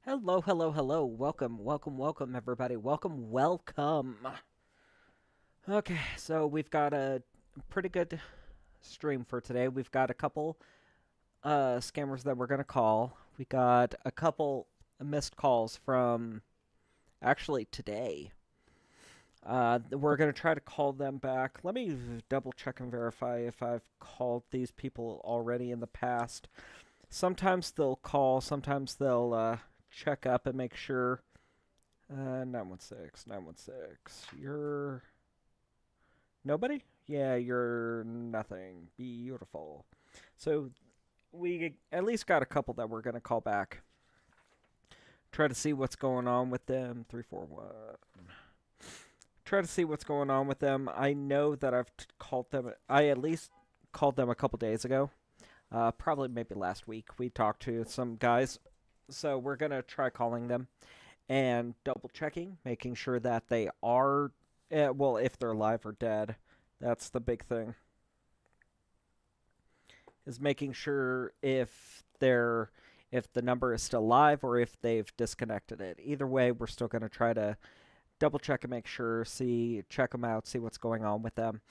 Hello, hello, hello. Welcome, welcome, welcome, everybody. Welcome, welcome. Okay, so we've got a pretty good stream for today. We've got a couple scammers that we're going to call. We got a couple missed calls from actually today. We're going to try to call them back. Let me double check and verify if I've called these people already in the past. Sometimes they'll call, sometimes they'll check up and make sure. 916, 916. You're nobody? Yeah, you're nothing. Beautiful. So we at least got a couple that we're going to call back. Try to see what's going on with them. 341. Try to see what's going on with them. I know that called them. I at least called them a couple days ago. Probably maybe last week. We talked to some guys. So we're going to try calling them and double checking, making sure that they are, well, if they're alive or dead. That's the big thing. Is making sure if the number is still live or if they've disconnected it. Either way, we're still going to try to double check and make sure, check them out, see what's going on with them.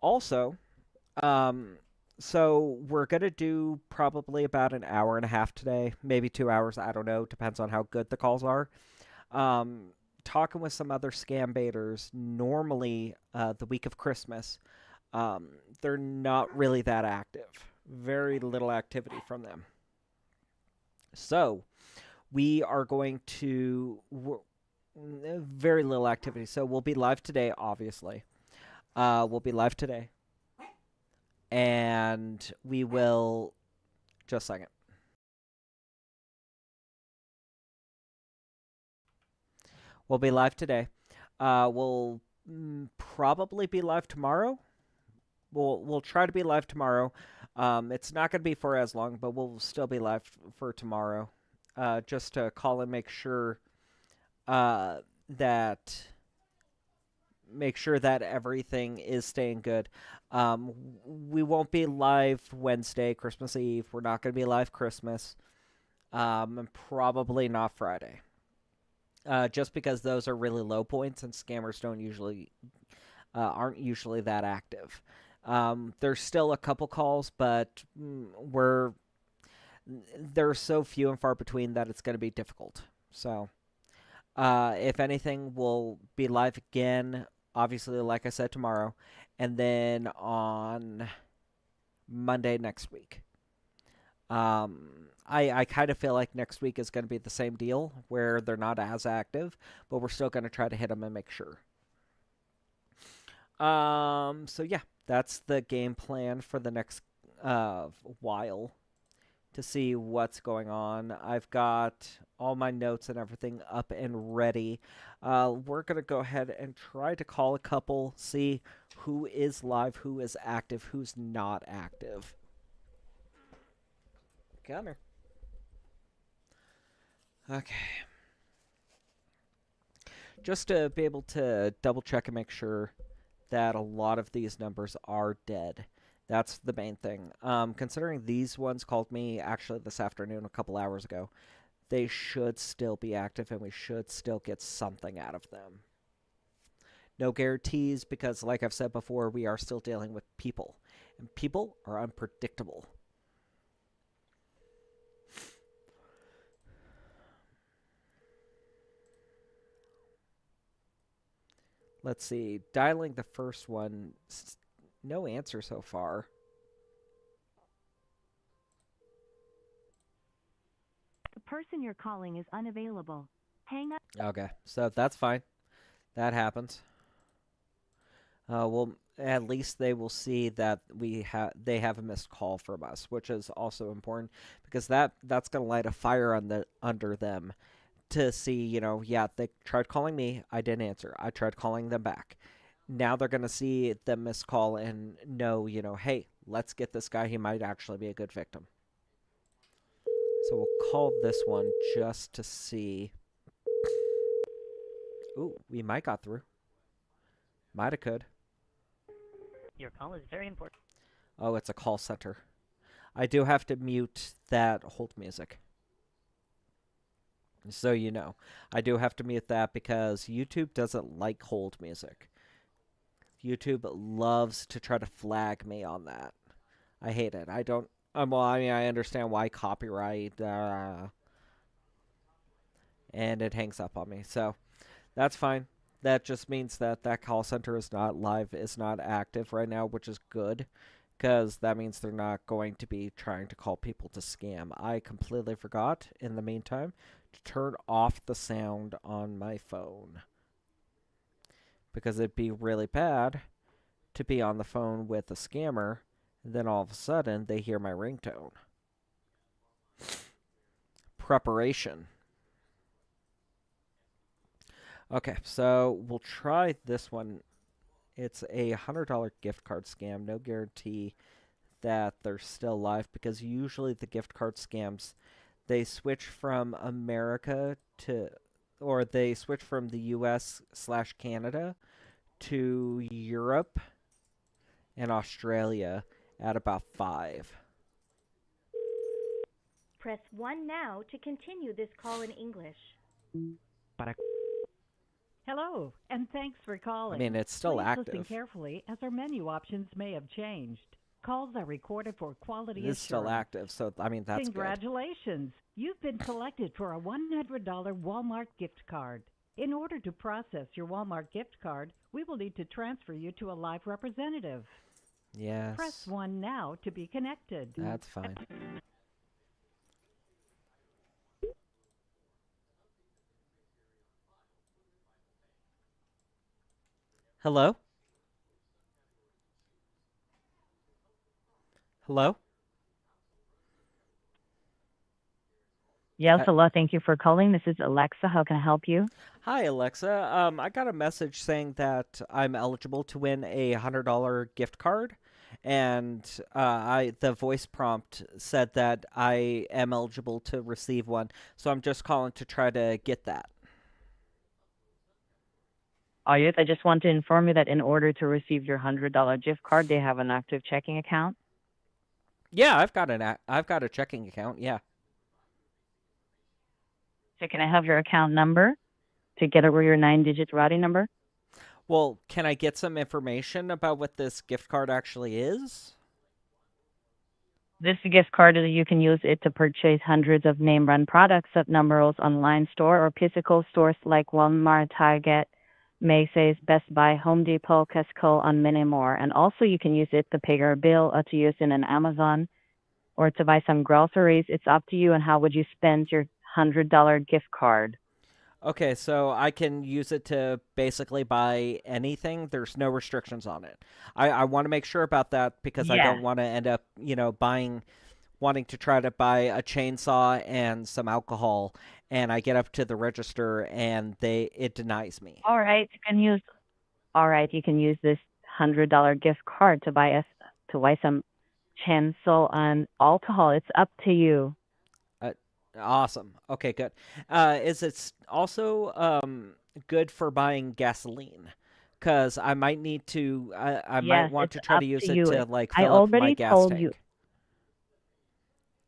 Also, so we're going to do probably about an hour and a half today, maybe 2 hours. I don't know. Depends on how good the calls are. Um, Talking with some other scam baiters, normally the week of Christmas, they're not really that active. Very little activity from them. So we are going to very little activity. So we'll be live today, obviously. We'll be live today, and we will just a second. We'll be live today. We'll probably be live tomorrow. We'll try to be live tomorrow. It's not going to be for as long, but we'll still be live for tomorrow. Just to call and make sure that everything is staying good. We won't be live Wednesday, Christmas Eve. We're not going to be live Christmas. And probably not Friday. Just because those are really low points and scammers aren't usually that active. There's still a couple calls, but they're so few and far between that it's going to be difficult. So, if anything, we'll be live again, obviously, like I said, tomorrow, and then on Monday next week. I kind of feel like next week is going to be the same deal, where they're not as active, but we're still going to try to hit them and make sure. So yeah, that's the game plan for the next while to see what's going on. I've got all my notes and everything up and ready. We're going to go ahead and try to call a couple, see who is live, who is active, who's not active. Come here. Okay. Just to be able to double check and make sure that a lot of these numbers are dead. That's the main thing. Considering these ones called me actually this afternoon, a couple hours ago, they should still be active and we should still get something out of them. No guarantees because, like I've said before, we are still dealing with people. And people are unpredictable. Let's see. Dialing the first one, no answer so far. The person you're calling is unavailable. Hang up. Okay, so that's fine. That happens. Well, at least they will see that they have a missed call from us, which is also important because that's going to light a fire under them to see, yeah, they tried calling me, I didn't answer. I tried calling them back. Now they're going to see the missed call and know, hey, let's get this guy. He might actually be a good victim. So we'll call this one just to see. Ooh, we might got through. Might have could. Your call is very important. Oh, it's a call center. I do have to mute that hold music. So you know, I do have to mute that because YouTube doesn't like hold music. YouTube loves to try to flag me on that. I hate it. I don't. Well, I mean, I understand why copyright, and it hangs up on me. So that's fine. That just means that that call center is not live, is not active right now, which is good, because that means they're not going to be trying to call people to scam. I completely forgot, in the meantime, to turn off the sound on my phone, because it'd be really bad to be on the phone with a scammer, and then all of a sudden they hear my ringtone. Preparation. Okay, so we'll try this one. It's a $100 gift card scam. No guarantee that they're still live, because usually the gift card scams, they switch from America to, or they switch from the US/Canada to Europe and Australia at about 5. Press 1 now to continue this call in English. Hello, and thanks for I calling. mean, it's still Please listen active. carefully, as our menu options may have changed. Calls are recorded for quality It is still assurance. active, so I mean, that's good. Congratulations! You've been selected for a $100 Walmart gift card. In order to process your Walmart gift card, we will need to transfer you to a live representative. Yes. Press 1 now to be connected. That's fine. Hello? Hello? Yes, hello. Thank you for calling. This is Alexa. How can I help you? Hi, Alexa. I got a message saying that I'm eligible to win a $100 gift card, and the voice prompt said that I am eligible to receive one, so I'm just calling to try to get that. Oh, yes. I just want to inform you that in order to receive your $100 gift card, they have an active checking account. Yeah, I've got a checking account. Yeah. So can I have your account number together with your 9-digit routing number? Well, can I get some information about what this gift card actually is? This gift card, you can use it to purchase hundreds of name brand products at Numberl's online store or physical stores like Walmart, Target, Macy's, Best Buy, Home Depot, Costco, and many more. And also you can use it to pay your bill or to use it in Amazon or to buy some groceries. It's up to you on how would you spend your $100 gift card. Okay, so I can use it to basically buy anything. There's no restrictions on it. I want to make sure about that because I don't Yes. want to end up, wanting to try to buy a chainsaw and some alcohol, and I get up to the register and it denies me. All right, you can use this $100 gift card to buy some chancel and alcohol. It's up to you. Awesome. Okay, good. Is it also good for buying gasoline? Because I might need to. I might Yes, want it's to try up to use to it you. to like I fill up my already gas told tank. you.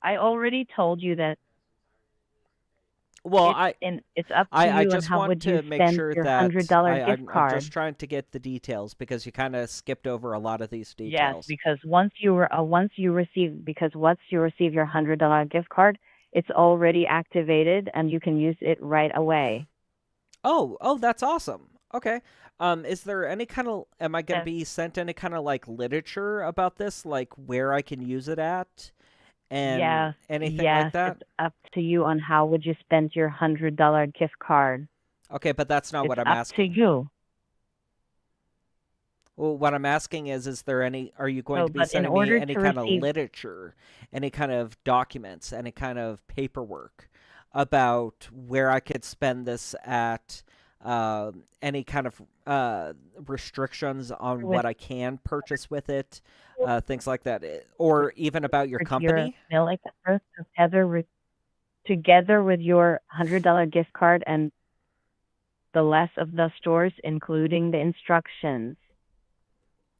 I already told you that Well, it's up to I you on just how want would you to make spend sure your that $100 gift I'm card. just trying to get the details because you kind of skipped over a lot of these Yes, details. because once you receive your $100 gift card, it's already activated and you can use it right away. Oh, that's awesome. Okay. Is there any kind of, am I going to Yes. be sent any kind of like literature about this, like where I can use it at and Yes, anything like yes, that? it's up to you on how would you spend your $100 gift card. Okay, but that's not It's what I'm up to asking. you. Well, what I'm asking is there are you going So, to be but in sending me order any to kind of receive, literature, any kind of documents, any kind of paperwork about where I could spend this at, any kind of restrictions on with what I can purchase with it, things like that, or even about your your company? mailing address together with your $100 gift card and the list of the stores, including the instructions,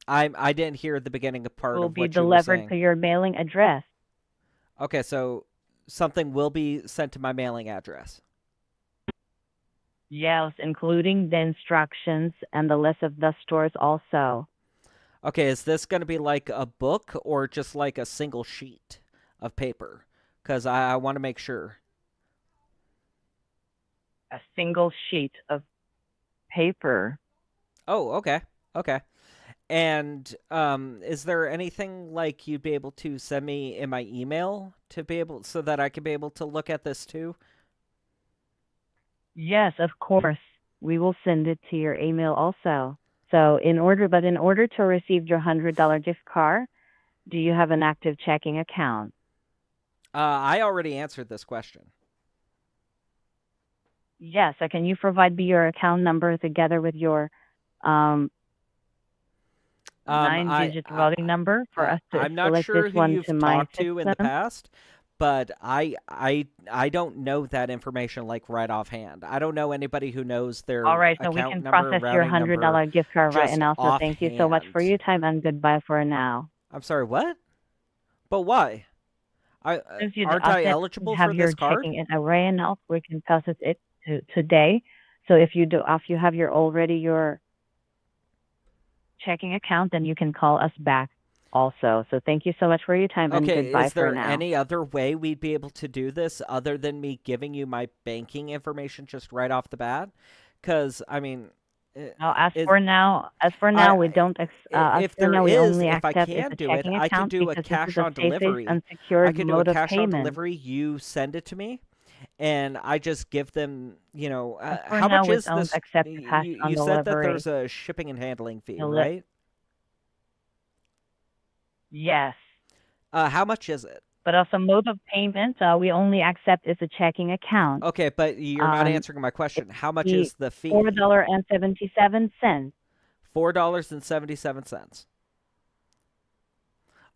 I didn't hear the beginning of part will of be what you were delivered saying. to your mailing address. Okay, so something will be sent to my mailing address. Yes, including the instructions and the list of the stores also. Okay, is this going to be like a book or just like a single sheet of paper? Because I want to make sure. A single sheet of paper. Oh, okay. Okay. And is there anything like you'd be able to send me in my email to be able so that I could be able to look at this too? Yes, of course. We will send it to your email also. So in order to receive your $100 gift card, do you have an active checking account? I already answered this question. Yes. So can you provide me your account number together with your um, nine-digit routing number for us to I'm not select sure this who one you've to my talked to in the system? past, but I don't know that information like right offhand. I don't know anybody who knows their All right, so we account can number, process your routing $100 number gift card right just now. So thank you so much for offhand. your time and goodbye for now. I'm sorry, what? But why? Since you Aren't I opted eligible to have for your this card? checking in array enough, we can process it today. So if you have your checking account, then you can call us back also. So thank you so much for your time and Okay, goodbye is for there now. any other way we'd be able to do this other than me giving you my banking information just right off the bat? Because, I mean, Now, as is, for now, we don't. As if for there now, we is, only if I accept is can a do it, checking I can account do a because this is cash a on safest delivery. and I secured can do a mode of cash on payment. delivery. You send it to me, and I just give them, As for how now, much we is don't this? accept the cash on You said that delivery. there's a shipping and handling fee, Deli- right? Yes. How much is it? But as a mode of payment, we only accept is a checking account. Okay, but you're not Um, answering my question. How much the is the fee? $4.77. $4.77.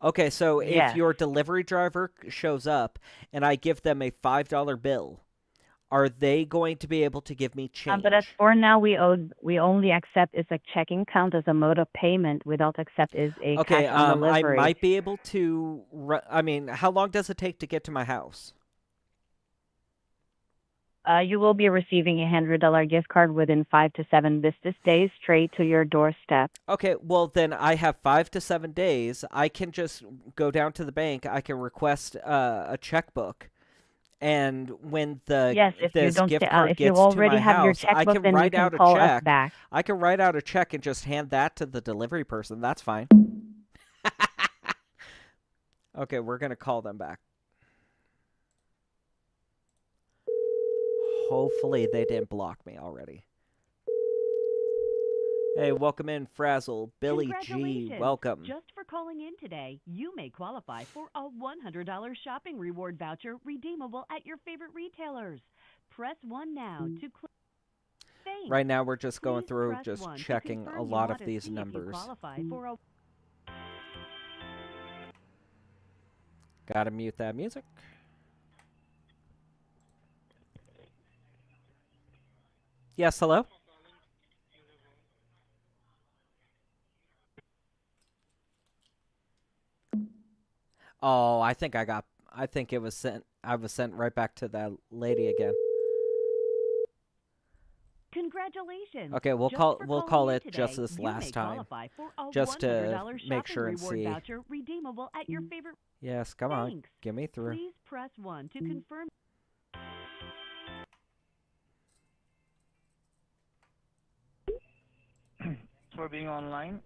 Okay, so if Yes. your delivery driver shows up and I give them a $5 bill, are they going to be able to give me change? But as for now, we only accept is a checking account as a mode of payment. We don't accept is a Okay, cash on I delivery. might be able to. I mean, how long does it take to get to my house? You will be receiving a $100 gift card within 5 to 7 business days straight to your doorstep. Okay, well then I have 5 to 7 days. I can just go down to the bank. I can request a checkbook, and when Yes, if you this don't gift stay, card if you gets to already my have your house, I checkbook, can then you write can out a call us check. back. I can write out a check and just hand that to the delivery person. That's fine. Okay, we're gonna call them back. Hopefully they didn't block me already. Hey, welcome in, Frazzle. Billy G, Congratulations. welcome. Just for calling in today, you may qualify for a $100 shopping reward voucher redeemable at your favorite retailers. Press 1 now to Thanks. Right now we're just going Please through, press just 1 to checking confirm a you lot want of to these see if you numbers. qualify for a Gotta mute that music. Yes, hello? Oh, I think it was sent, I was sent right back to that lady again. Congratulations. Okay, we'll Just call for we'll calling call in it today, just this you last may time. qualify for a Just to $100 make shopping sure and reward see. voucher redeemable at your favorite. Yes, come on. Thanks. Get me through. Please press 1 to confirm. For being online.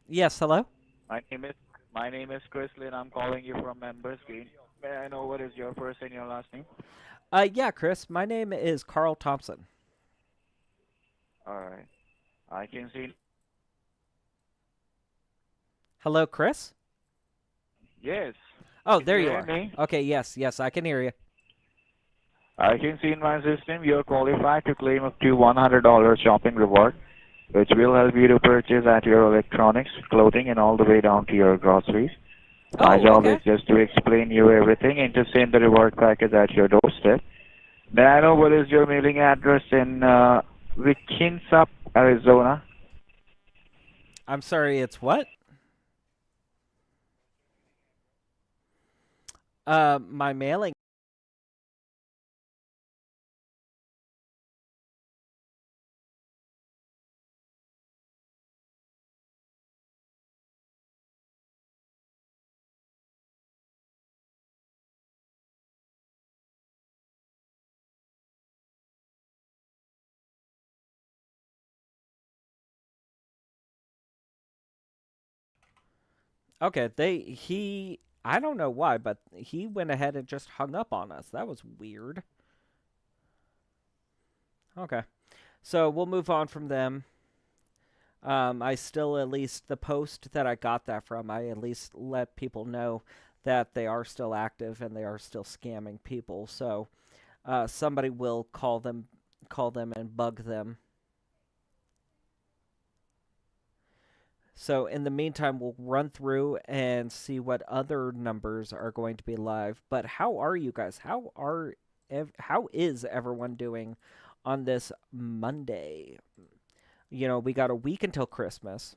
Yes, hello? My name is Chris Lin. I'm calling you from Members Green. May I know what is your first and your last name? Yeah, Chris. My name is Carl Thompson. All right. I can see. Hello, Chris? Yes. Oh, Can there you you hear are. me? Okay, yes, I can hear you. I can see in my system you're qualified to claim up to $100 shopping reward, which will help you to purchase at your electronics, clothing, and all the way down to your groceries. My Oh, job okay. is just to explain you everything and to send the reward package at your doorstep. May I know what is your mailing address in Wichita, Arizona? I'm sorry, it's what? My mailing Okay, I don't know why, but he went ahead and just hung up on us. That was weird. Okay. So we'll move on from them. I still, at least the post that I got that from, I at least let people know that they are still active and they are still scamming people. So somebody will call them and bug them. So in the meantime, we'll run through and see what other numbers are going to be live. But how are you guys? How is everyone doing on this Monday? You know, we got a week until Christmas.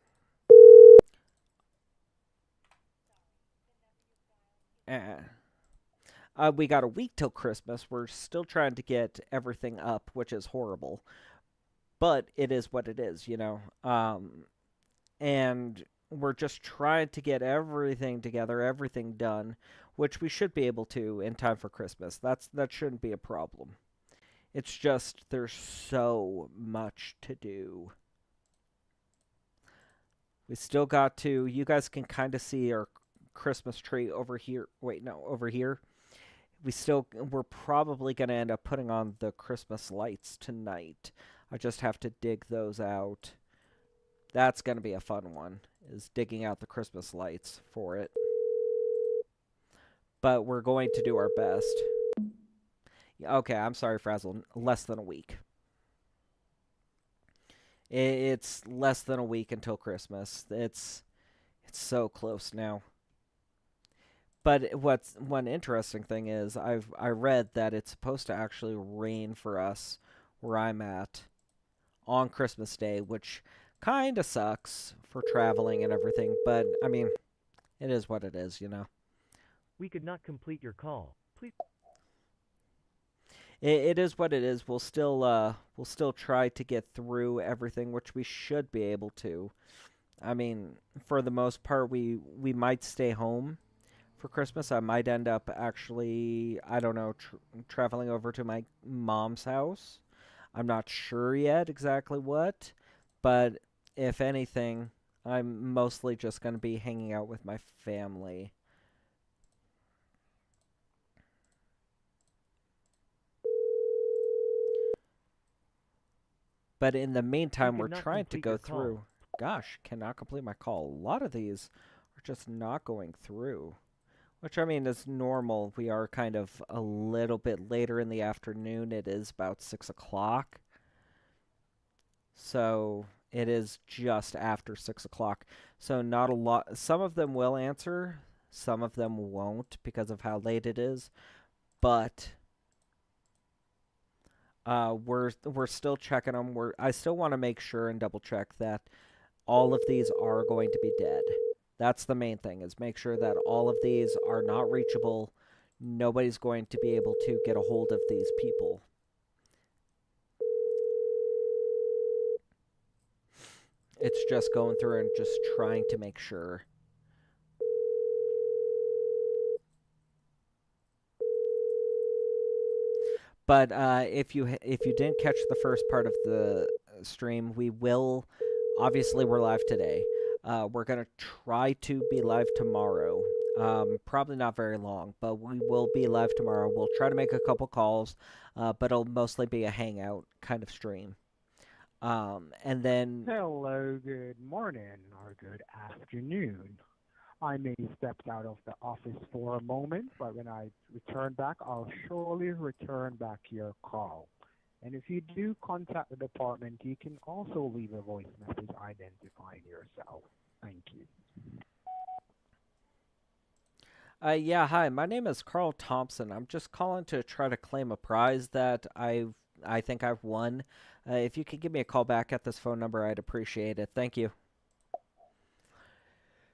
We got a week till Christmas. We're still trying to get everything up, which is horrible. But it is what it is, you know. And we're just trying to get everything together, everything done, which we should be able to in time for Christmas. That shouldn't be a problem. It's just there's so much to do. We still got to, you guys can kind of see our Christmas tree over here. Wait, no, over here. We're probably going to end up putting on the Christmas lights tonight. I just have to dig those out. That's going to be a fun one, is digging out the Christmas lights for it. But we're going to do our best. Okay, I'm sorry, Frazzle. Less than a week. It's less than a week until Christmas. It's so close now. But one interesting thing is I read that it's supposed to actually rain for us where I'm at on Christmas Day, which kind of sucks for traveling and everything, but I mean, it is what it is, you know. We could not complete your call. Please. It is what it is. We'll still try to get through everything, which we should be able to. I mean, for the most part, we might stay home for Christmas. I might end up actually, I don't know, traveling over to my mom's house. I'm not sure yet exactly what, but if anything, I'm mostly just going to be hanging out with my family. But in the meantime, we're trying to go through. Gosh, cannot complete my call. A lot of these are just not going through. Which, I mean, is normal. We are kind of a little bit later in the afternoon. It is about 6 o'clock. So it is just after 6 o'clock. So not a lot. Some of them will answer. Some of them won't because of how late it is. But we're still checking them. I still want to make sure and double check that all of these are going to be dead. That's the main thing, is make sure that all of these are not reachable. Nobody's going to be able to get a hold of these people. It's just going through and just trying to make sure. But if you didn't catch the first part of the stream, obviously we're live today. We're going to try to be live tomorrow. Probably not very long, but we will be live tomorrow. We'll try to make a couple calls, but it'll mostly be a hangout kind of stream. And then... Hello, good morning, or good afternoon. I may have stepped out of the office for a moment, but when I return back, I'll surely return back your call. And if you do contact the department, you can also leave a voice message identifying yourself. Thank you. Yeah, hi. My name is Carl Thompson. I'm just calling to try to claim a prize that I think I've won. If you could give me a call back at this phone number, I'd appreciate it. Thank you.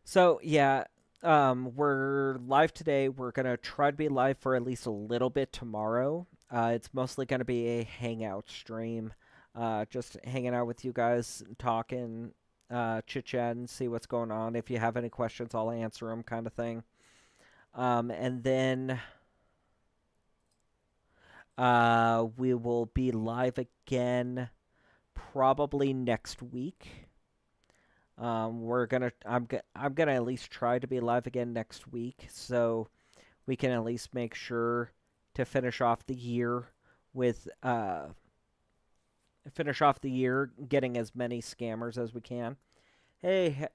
So, yeah, we're live today. We're going to try to be live for at least a little bit tomorrow. It's mostly going to be a hangout stream, just hanging out with you guys, talking, chit-chatting, see what's going on. If you have any questions, I'll answer them, kind of thing. And then we will be live again probably next week. I'm gonna at least try to be live again next week, so we can at least make sure to finish off the year with getting as many scammers as we can. Hey,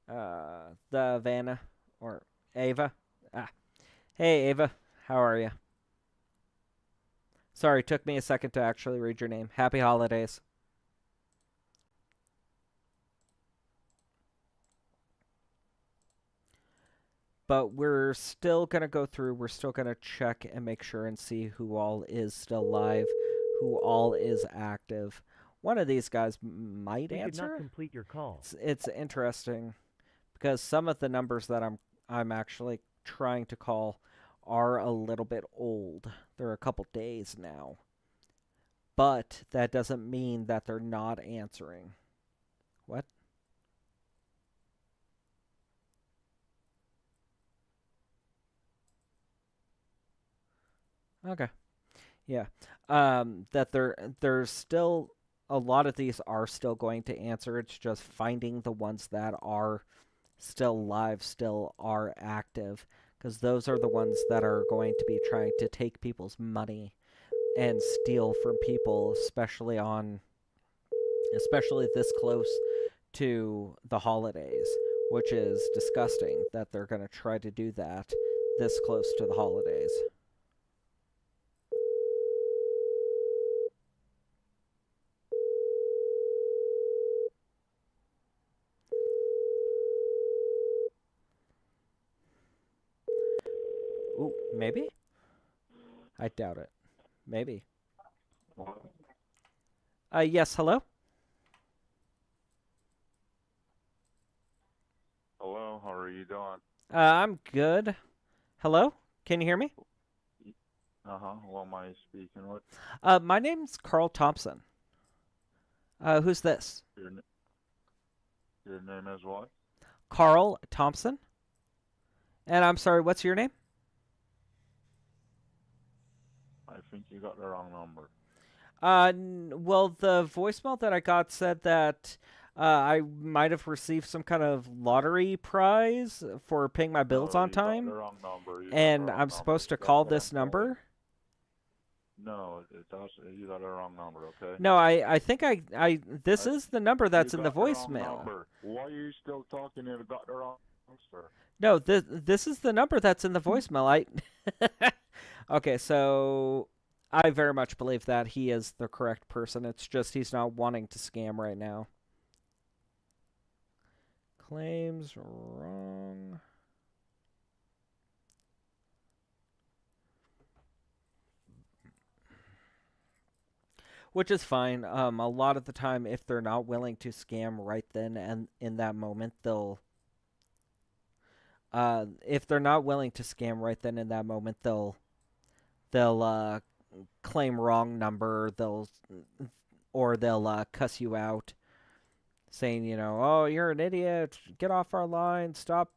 the Vanna or Ava. Hey Ava, how are you? Sorry, took me a second to actually read your name. Happy holidays. But we're still going to go through, we're still going to check and make sure and see who all is still live, who all is active. One of these guys might answer. We did not complete your call. It's interesting because some of the numbers that I'm actually trying to call are a little bit old. They're a couple days now. But that doesn't mean that they're not answering. What? Okay. Yeah. That there's still a lot of these are still going to answer. It's just finding the ones that are still live, still are active, because those are the ones that are going to be trying to take people's money and steal from people, especially this close to the holidays, which is disgusting that they're going to try to do that this close to the holidays. Ooh, maybe? I doubt it. Maybe. Yes, hello? Hello, how are you doing? I'm good. Hello? Can you hear me? Who am I speaking with? My name's Carl Thompson. Who's this? Your name is what? Carl Thompson. And I'm sorry, what's your name? I think you got the wrong number. Well, the voicemail that I got said that I might have received some kind of lottery prize for paying my bills on time. You got the wrong number. And I'm supposed to call this number? No, you got the wrong number, okay? No, I think this is the number that's in the voicemail. Why are you still talking and got the wrong number? No, this is the number that's in the voicemail. Okay, so I very much believe that he is the correct person. It's just he's not wanting to scam right now. Claims wrong. Which is fine. A lot of the time, if they're not willing to scam right then and in that moment, if they're not willing to scam right then in that moment, they'll claim wrong number. They'll cuss you out, saying, oh, you're an idiot. Get off our line. Stop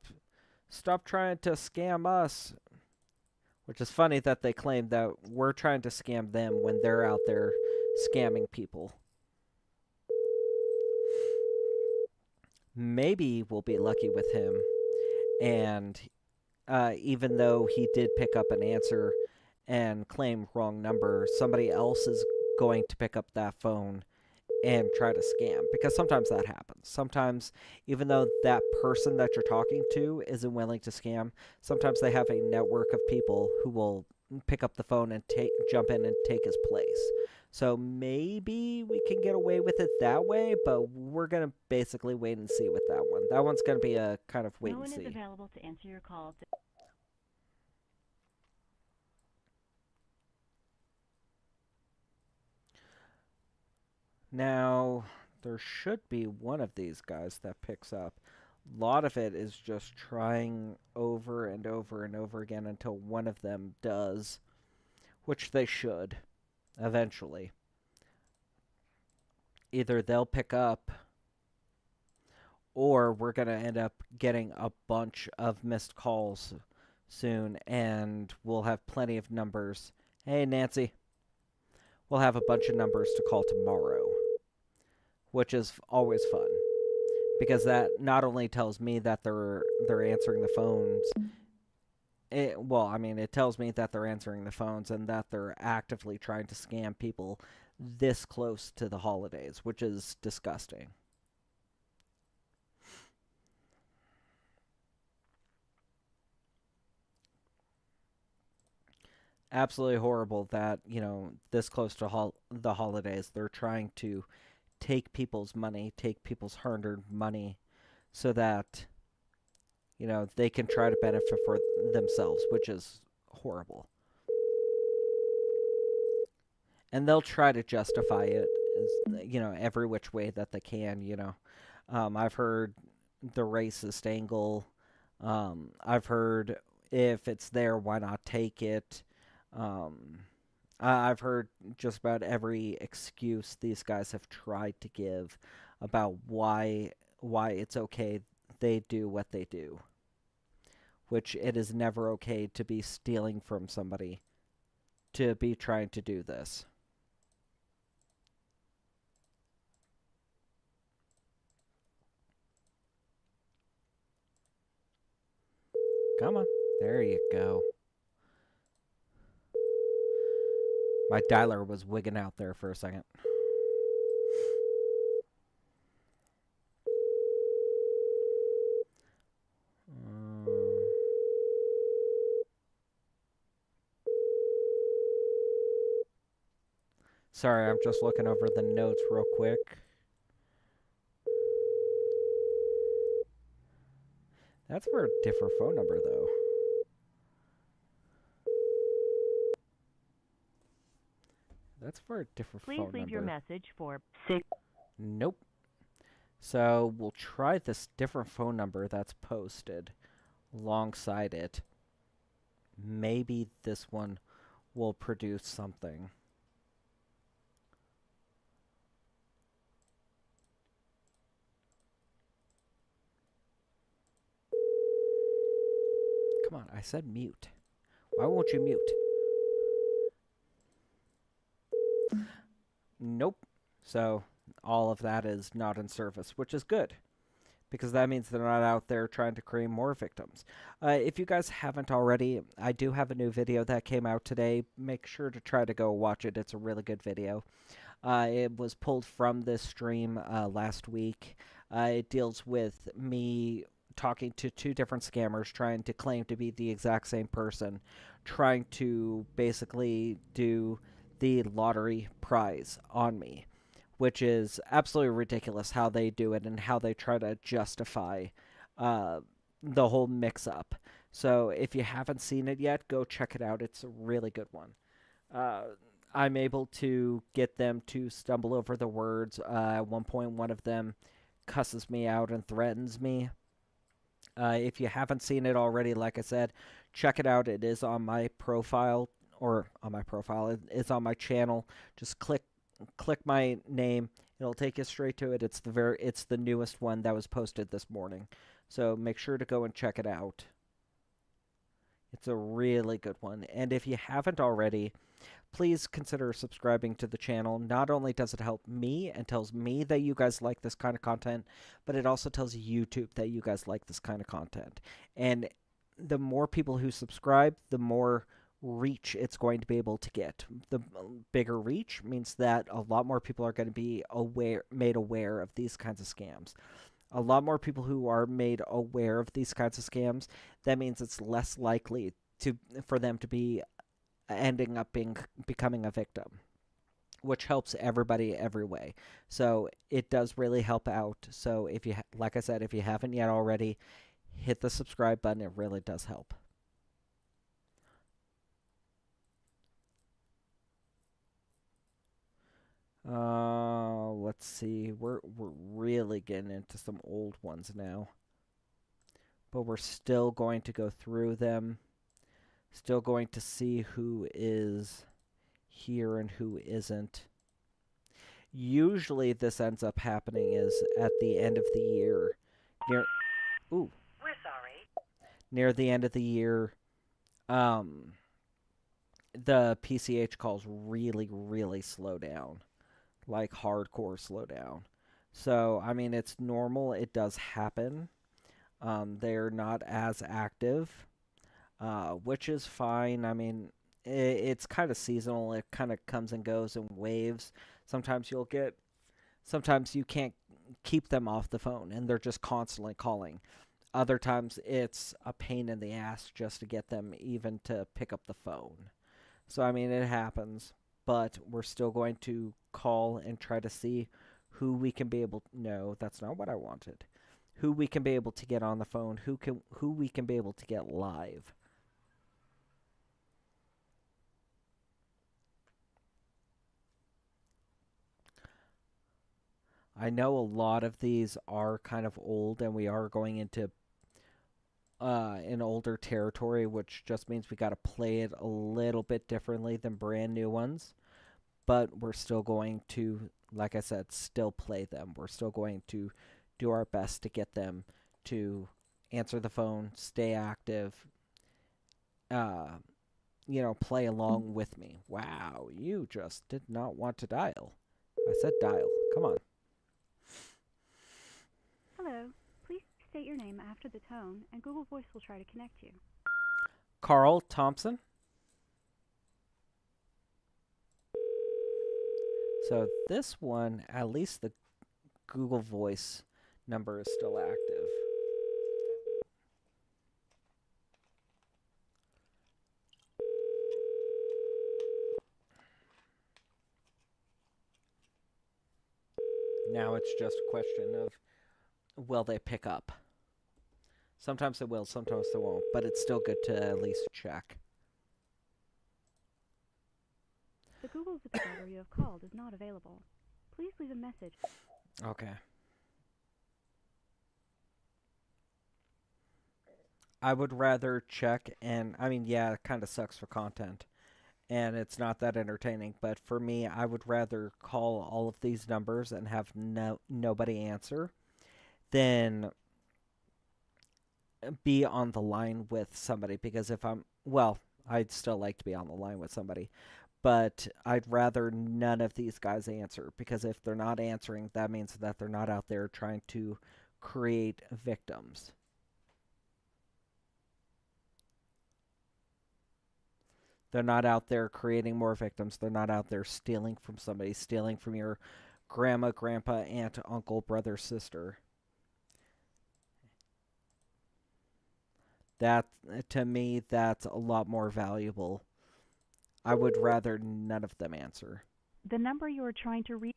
trying to scam us. Which is funny that they claim that we're trying to scam them when they're out there scamming people. Maybe we'll be lucky with him. And even though he did pick up an answer and claim wrong number, somebody else is going to pick up that phone and try to scam. Because sometimes that happens. Sometimes, even though that person that you're talking to isn't willing to scam, sometimes they have a network of people who will pick up the phone and jump in and take his place. So maybe we can get away with it that way, but we're going to basically wait and see with that one. That one's going to be a kind of wait and see. No one is available to answer your call. Now, there should be one of these guys that picks up. A lot of it is just trying over and over and over again until one of them does, which they should eventually. Either they'll pick up, or we're going to end up getting a bunch of missed calls soon, and we'll have plenty of numbers. Hey, Nancy. We'll have a bunch of numbers to call tomorrow, which is always fun because that not only tells me that they're answering the phones. It tells me that they're answering the phones and that they're actively trying to scam people this close to the holidays, which is disgusting. Absolutely horrible that, this close to the holidays, they're trying to take people's money, take people's hard-earned money so that, they can try to benefit for themselves, which is horrible. And they'll try to justify it every which way that they can, I've heard the racist angle. I've heard if it's there, why not take it? I've heard just about every excuse these guys have tried to give about why it's okay they do what they do. Which it is never okay to be stealing from somebody, to be trying to do this. Come on. There you go. My dialer was wigging out there for a second. Sorry, I'm just looking over the notes real quick. That's for a different phone number, though. That's for a different phone number. Please leave your message for 6. Nope. So we'll try this different phone number that's posted alongside it. Maybe this one will produce something. Come on, I said mute. Why won't you mute? Nope. So all of that is not in service, which is good. Because that means they're not out there trying to create more victims. If you guys haven't already, I do have a new video that came out today. Make sure to try to go watch it. It's a really good video. It was pulled from this stream last week. It deals with me talking to 2 different scammers trying to claim to be the exact same person, trying to basically do the lottery prize on me, which is absolutely ridiculous how they do it and how they try to justify the whole mix-up. So if you haven't seen it yet, go check it out. It's a really good one. I'm able to get them to stumble over the words. At one point, one of them cusses me out and threatens me. If you haven't seen it already, like I said, check it out. It is on my profile, it's on my channel. Just click my name. It'll take you straight to it. It's the newest one that was posted this morning. So make sure to go and check it out. It's a really good one. And if you haven't already, please consider subscribing to the channel. Not only does it help me and tells me that you guys like this kind of content, but it also tells YouTube that you guys like this kind of content. And the more people who subscribe, the more reach it's going to be able to get. The bigger reach means that a lot more people are going to be made aware of these kinds of scams. A lot more people who are made aware of these kinds of scams, that means it's less likely for them to be ending up becoming a victim, which helps everybody every way. So it does really help out. So if you, like I said, if you haven't yet already, hit the subscribe button. It really does help. Let's see. We're really getting into some old ones now, but we're still going to go through them. Still going to see who is here and who isn't. Usually this ends up happening is at the end of the year. We're sorry. Near the end of the year, the PCH calls really, really slow down. Like hardcore slow down. So, I mean, it's normal. It does happen. They're not as active, which is fine. I mean, it's kind of seasonal. It kind of comes and goes in waves. Sometimes you'll get, sometimes you can't keep them off the phone and they're just constantly calling. Other times it's a pain in the ass just to get them even to pick up the phone. So, I mean, it happens, but we're still going to call and try to see who we can be able. No, that's not what I wanted. Who we can be able to get on the phone, who we can be able to get live. I know a lot of these are kind of old, and we are going into an older territory, which just means we got to play it a little bit differently than brand new ones. But we're still going to, like I said, still play them. We're still going to do our best to get them to answer the phone, stay active, play along with me. Wow, you just did not want to dial. I said dial. Come on. Hello. Please state your name after the tone, and Google Voice will try to connect you. Carl Thompson. So this one, at least the Google Voice number is still active. Now it's just a question of, will they pick up? Sometimes they will, sometimes they won't, but it's still good to at least check. The Google subscriber you have called is not available. Please leave a message. Okay. I would rather check, and I mean, yeah, it kind of sucks for content, and it's not that entertaining, but for me, I would rather call all of these numbers and have nobody answer than be on the line with somebody, because if I'd still like to be on the line with somebody, but I'd rather none of these guys answer, because if they're not answering, that means that they're not out there trying to create victims. They're not out there creating more victims. They're not out there stealing from somebody, stealing from your grandma, grandpa, aunt, uncle, brother, sister. That, to me, that's a lot more valuable. I would rather none of them answer. The number you are trying to reach.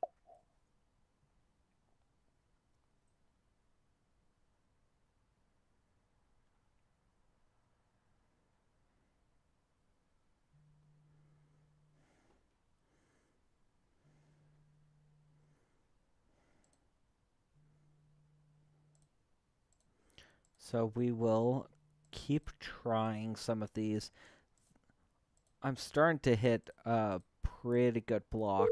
So we will keep trying some of these. I'm starting to hit a pretty good block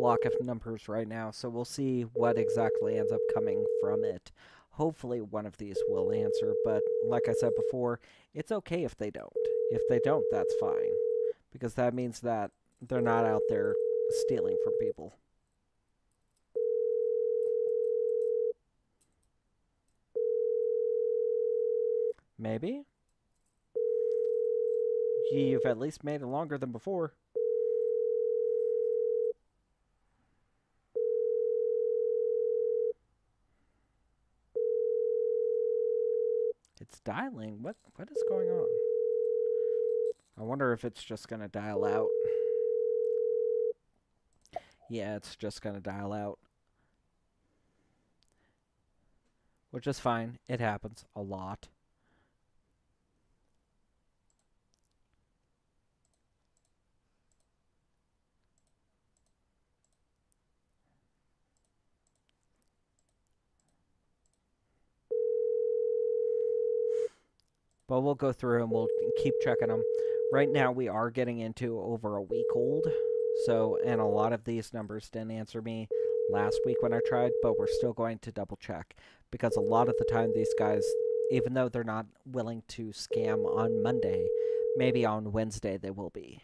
of numbers right now, so we'll see what exactly ends up coming from it. Hopefully one of these will answer, but like I said before, it's okay if they don't. If they don't, that's fine, because that means that they're not out there stealing from people. Maybe? You've at least made it longer than before. It's dialing. What is going on? I wonder if it's just going to dial out. Yeah, it's just going to dial out. Which is fine. It happens a lot. But we'll go through and we'll keep checking them. Right now we are getting into over a week old. So, and a lot of these numbers didn't answer me last week when I tried, but we're still going to double check. Because a lot of the time these guys, even though they're not willing to scam on Monday, maybe on Wednesday they will be.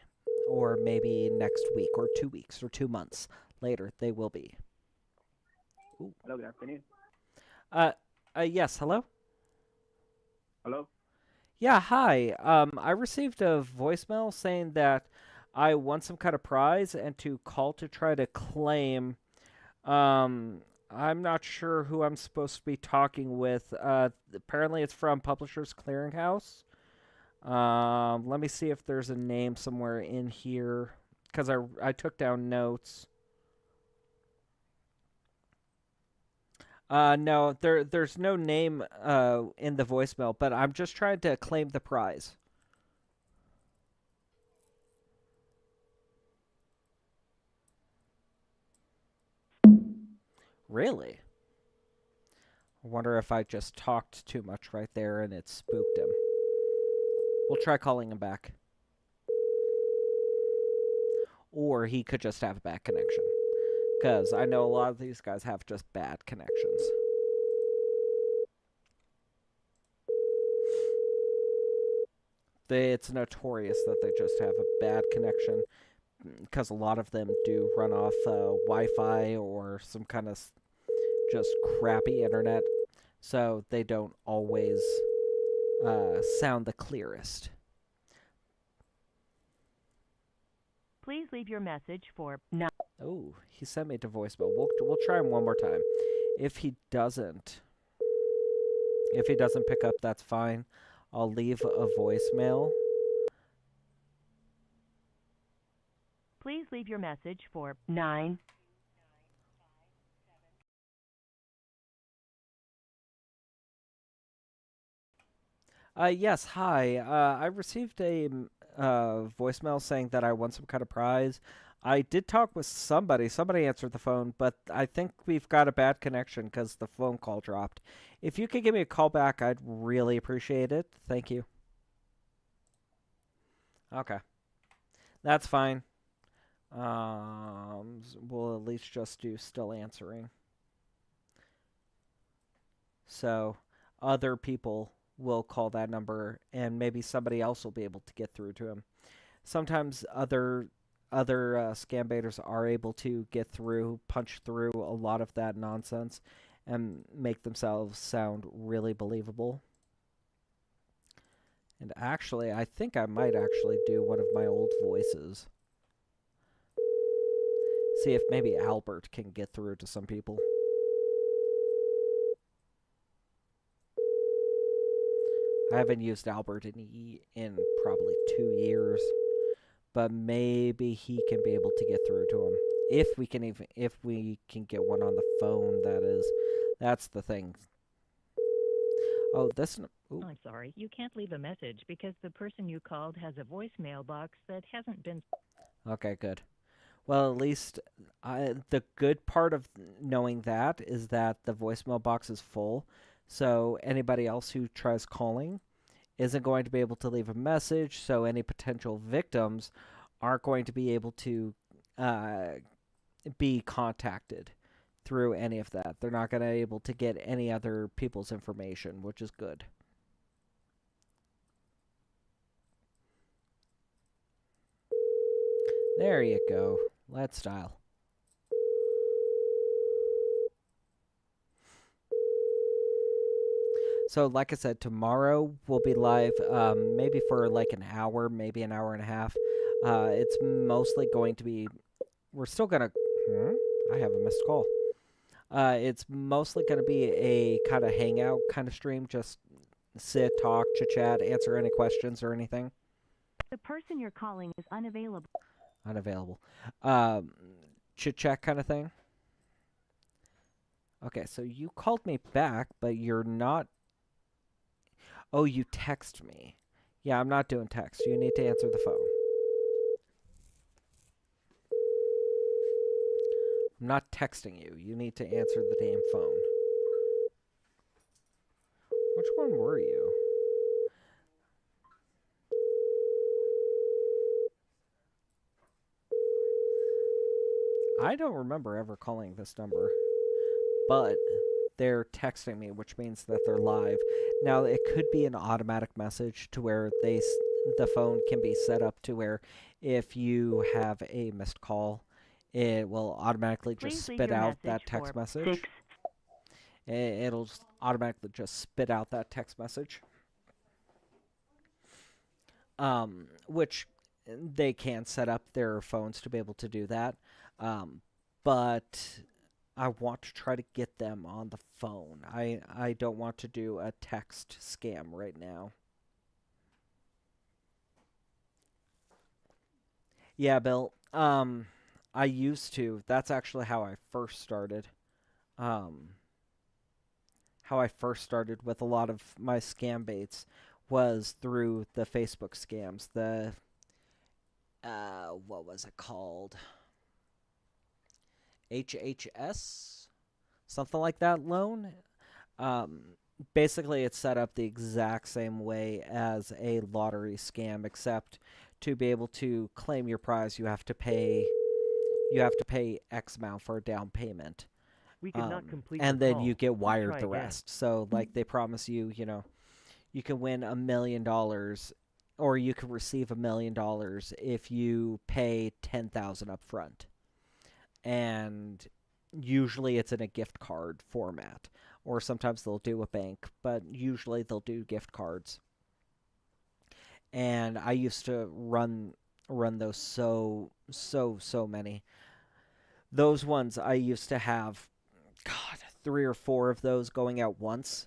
Or maybe next week or 2 weeks or 2 months later they will be. Ooh. Hello, good afternoon. Yes, hello? Hello? Yeah, hi. I received a voicemail saying that I won some kind of prize and to call to try to claim. I'm not sure who I'm supposed to be talking with. Apparently it's from Publishers Clearinghouse. Let me see if there's a name somewhere in here, because I took down notes. No, there's no name in the voicemail, but I'm just trying to claim the prize. Really? I wonder if I just talked too much right there and it spooked him. We'll try calling him back. Or he could just have a bad connection. Because I know a lot of these guys have just bad connections. It's notorious that they just have a bad connection. Because a lot of them do run off Wi-Fi or some kind of just crappy internet. So they don't always sound the clearest. Please leave your message for Oh, he sent me to voicemail. We'll try him one more time. If he doesn't pick up, that's fine. I'll leave a voicemail. Please leave your message for 9. Yes, hi. I received a voicemail saying that I won some kind of prize. I did talk with somebody. Somebody answered the phone, but I think we've got a bad connection because the phone call dropped. If you could give me a call back, I'd really appreciate it. Thank you. Okay. That's fine. We'll at least just do still answering. So, other people will call that number, and maybe somebody else will be able to get through to him. Sometimes other scam baiters are able to get through, punch through a lot of that nonsense, and make themselves sound really believable. And actually, I think I might actually do one of my old voices. See if maybe Albert can get through to some people. I haven't used Albert in probably 2 years, but maybe he can be able to get through to him if we can get one on the phone. That's the thing. Oh, this. Ooh. I'm sorry, you can't leave a message because the person you called has a voicemail box that hasn't been. Okay, good. Well, at least the good part of knowing that is that the voicemail box is full. So anybody else who tries calling isn't going to be able to leave a message, so any potential victims aren't going to be able to be contacted through any of that. They're not going to be able to get any other people's information, which is good. There you go. Let's dial. So, like I said, tomorrow we'll be live, maybe for like an hour, maybe an hour and a half. It's mostly going to be... We're still going to... I have a missed call. It's mostly going to be a kind of hangout kind of stream. Just sit, talk, chit-chat, answer any questions or anything. The person you're calling is unavailable. Unavailable. Chit-chat kind of thing. Okay, so you called me back, but you're not... Oh, you text me. Yeah, I'm not doing text. You need to answer the phone. I'm not texting you. You need to answer the damn phone. Which one were you? I don't remember ever calling this number, but they're texting me, which means that they're live. Now, it could be an automatic message to where the phone can be set up to where if you have a missed call, it will automatically just spit out that text message. It'll just automatically just spit out that text message. Which they can set up their phones to be able to do that. But I want to try to get them on the phone. I don't want to do a text scam right now. Yeah, Bill. I used to. That's actually how I first started. How I first started with a lot of my scam baits was through the Facebook scams. The what was it called? HHS? Something like that loan. Basically, it's set up the exact same way as a lottery scam, except to be able to claim your prize, you have to pay X amount for a down payment. We could not complete and your then call. you get Please wired try the again. rest. So, like, they promise you, you can win $1 million, or you can receive $1 million if you pay $10,000 up front. And usually it's in a gift card format, or sometimes they'll do a bank, but usually they'll do gift cards. And I used to run those so many. Those ones I used to have, 3 or 4 of those going out once.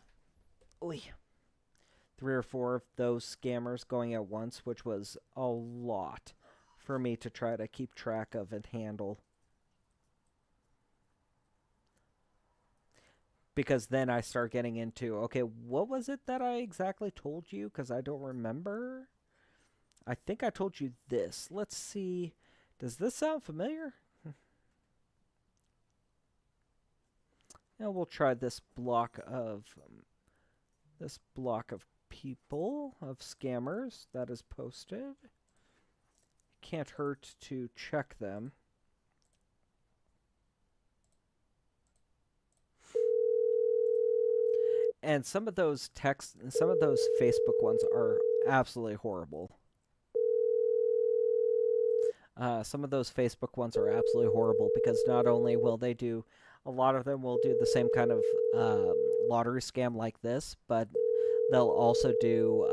Oy. 3 or 4 of those scammers going out once, which was a lot for me to try to keep track of and handle. Because then I start getting into, okay, what was it that I exactly told you? Because I don't remember. I think I told you this. Let's see. Does this sound familiar? Now we'll try this block of people, of scammers that is posted. Can't hurt to check them. And some of those Facebook ones are absolutely horrible. Some of those Facebook ones are absolutely horrible because not only will they do, a lot of them will do the same kind of lottery scam like this, but they'll also do,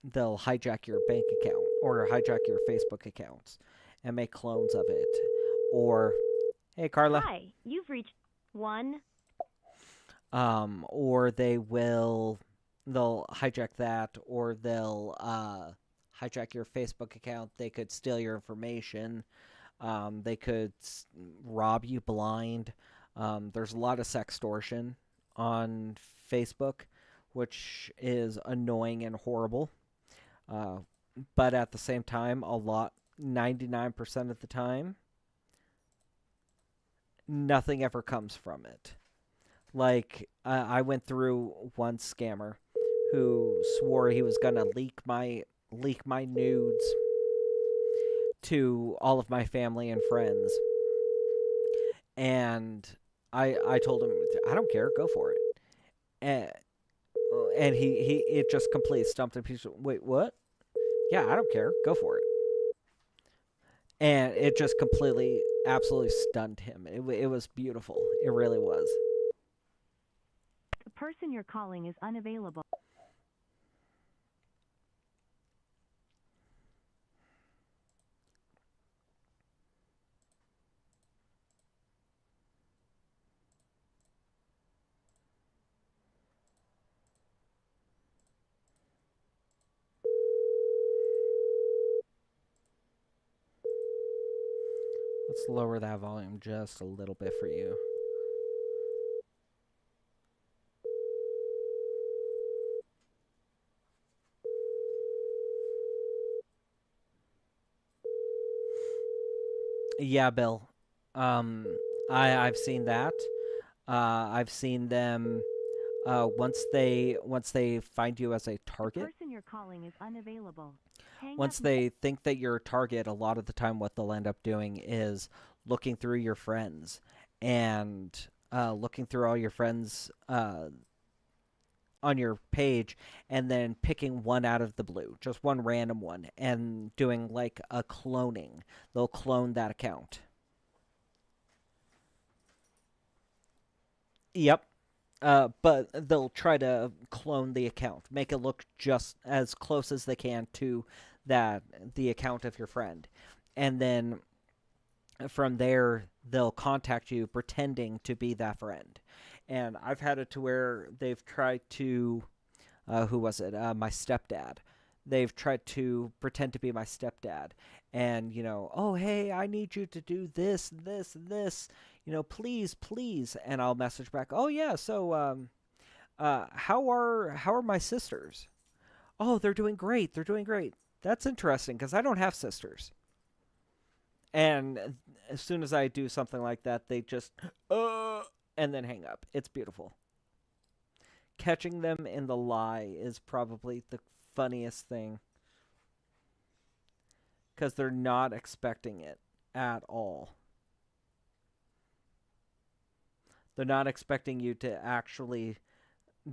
they'll hijack your bank account or hijack your Facebook accounts and make clones of it. Or, hey, Carla. Hi, you've reached one. Or they'll hijack that, or they'll hijack your Facebook account. They could steal your information. They could rob you blind. There's a lot of sextortion on Facebook, which is annoying and horrible. But at the same time, 99% of the time, nothing ever comes from it. Like, I went through one scammer who swore he was gonna leak my nudes to all of my family and friends, and I told him, I don't care, go for it, and he it just completely stumped him. He's, wait, what? Yeah, I don't care, go for it. And it just completely, absolutely stunned him. It was beautiful. It really was. The person you're calling is unavailable. Let's lower that volume just a little bit for you. Yeah, Bill. I've seen that. I've seen them once they find you as a target. The person you're calling is unavailable. Once they think that you're a target, a lot of the time what they'll end up doing is looking through your friends and looking through all your friends on your page and then picking one out of the blue, just one random one, and doing like a cloning. They'll clone that account. Yep. but they'll try to clone the account, make it look just as close as they can to the account of your friend, and then from there they'll contact you pretending to be that friend. And I've had it to where they've tried to, who was it? My stepdad. They've tried to pretend to be my stepdad, and oh hey, I need you to do this, this, and this. Please, please. And I'll message back, oh yeah, so how are my sisters? Oh, they're doing great. They're doing great. That's interesting because I don't have sisters. And as soon as I do something like that, they just and then hang up. It's beautiful. Catching them in the lie is probably the funniest thing because they're not expecting it at all. They're not expecting you to actually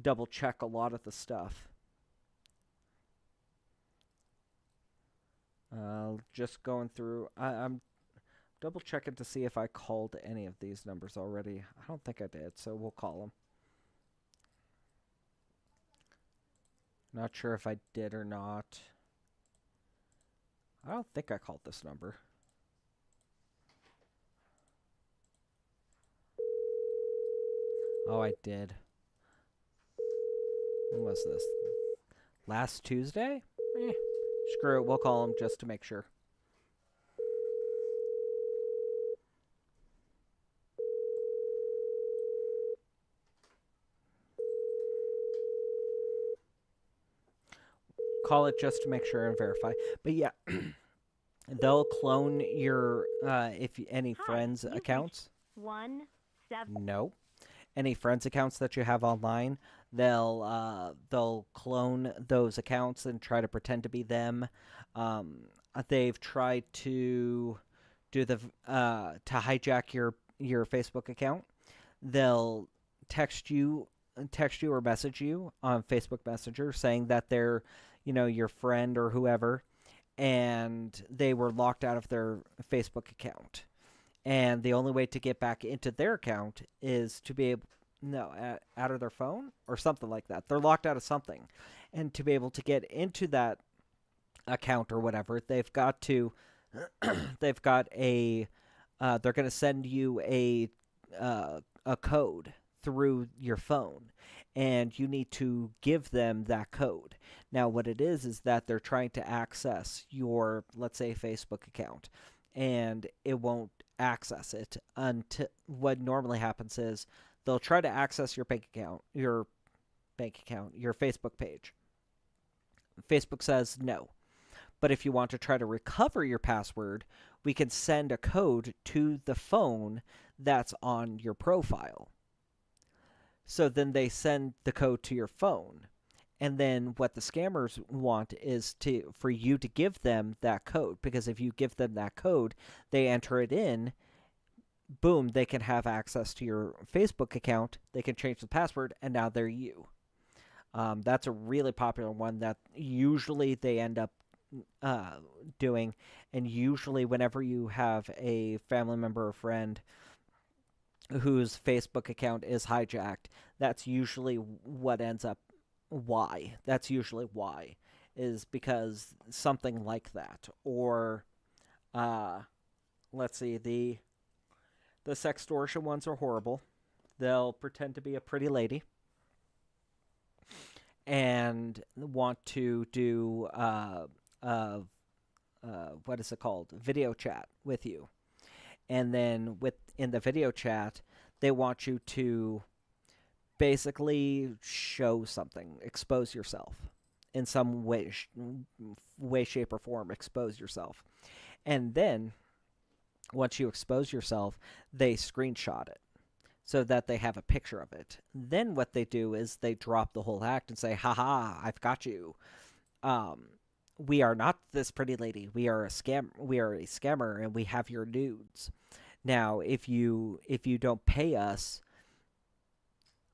double check a lot of the stuff. Just going through. I'm double checking to see if I called any of these numbers already. I don't think I did, so we'll call them. Not sure if I did or not. I don't think I called this number. Oh, I did. When was this? Last Tuesday? Screw it, we'll call him just to make sure. Call it just to make sure and verify. But yeah, they'll clone your any friends' accounts. 17. No. Any friends accounts that you have online, they'll clone those accounts and try to pretend to be them. They've tried to do to hijack your Facebook account. They'll text you or message you on Facebook Messenger saying that they're your friend or whoever, and they were locked out of their Facebook account. And the only way to get back into their account is to be able, out of their phone or something like that. They're locked out of something. And to be able to get into that account or whatever, they've got to, they're going to send you a code through your phone. And you need to give them that code. Now, what it is that they're trying to access your, let's say, Facebook account. And it won't access it until what normally happens is they'll try to access your Facebook page. Facebook says no. But if you want to try to recover your password, we can send a code to the phone that's on your profile. So then they send the code to your phone. And then what the scammers want is for you to give them that code. Because if you give them that code, they enter it in, boom, they can have access to your Facebook account. They can change the password, and now they're you. That's a really popular one that usually they end up doing. And usually whenever you have a family member or friend whose Facebook account is hijacked, that's usually what ends up That's usually why, is because something like that. Or, let's see, the sextortion ones are horrible. They'll pretend to be a pretty lady and want to do, what is it called? Video chat with you. And then in the video chat, they want you to basically show something, expose yourself in some way, shape, or form. Expose yourself, and then once you expose yourself, they screenshot it so that they have a picture of it. Then what they do is they drop the whole act and say, "Haha, I've got you. We are not this pretty lady. We are a scam. We are a scammer, and we have your nudes. Now, if you don't pay us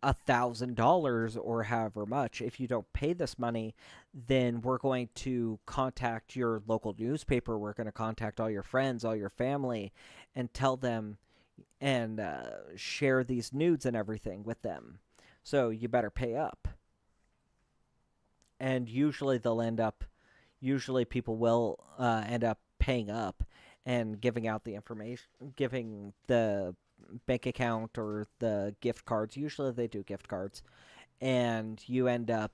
$1,000 or however much, if you don't pay this money, then we're going to contact your local newspaper. We're going to contact all your friends, all your family, and tell them and share these nudes and everything with them, So you better pay up. And usually people will end up paying up and giving out the information, giving the bank account or the gift cards. Usually they do gift cards. And you end up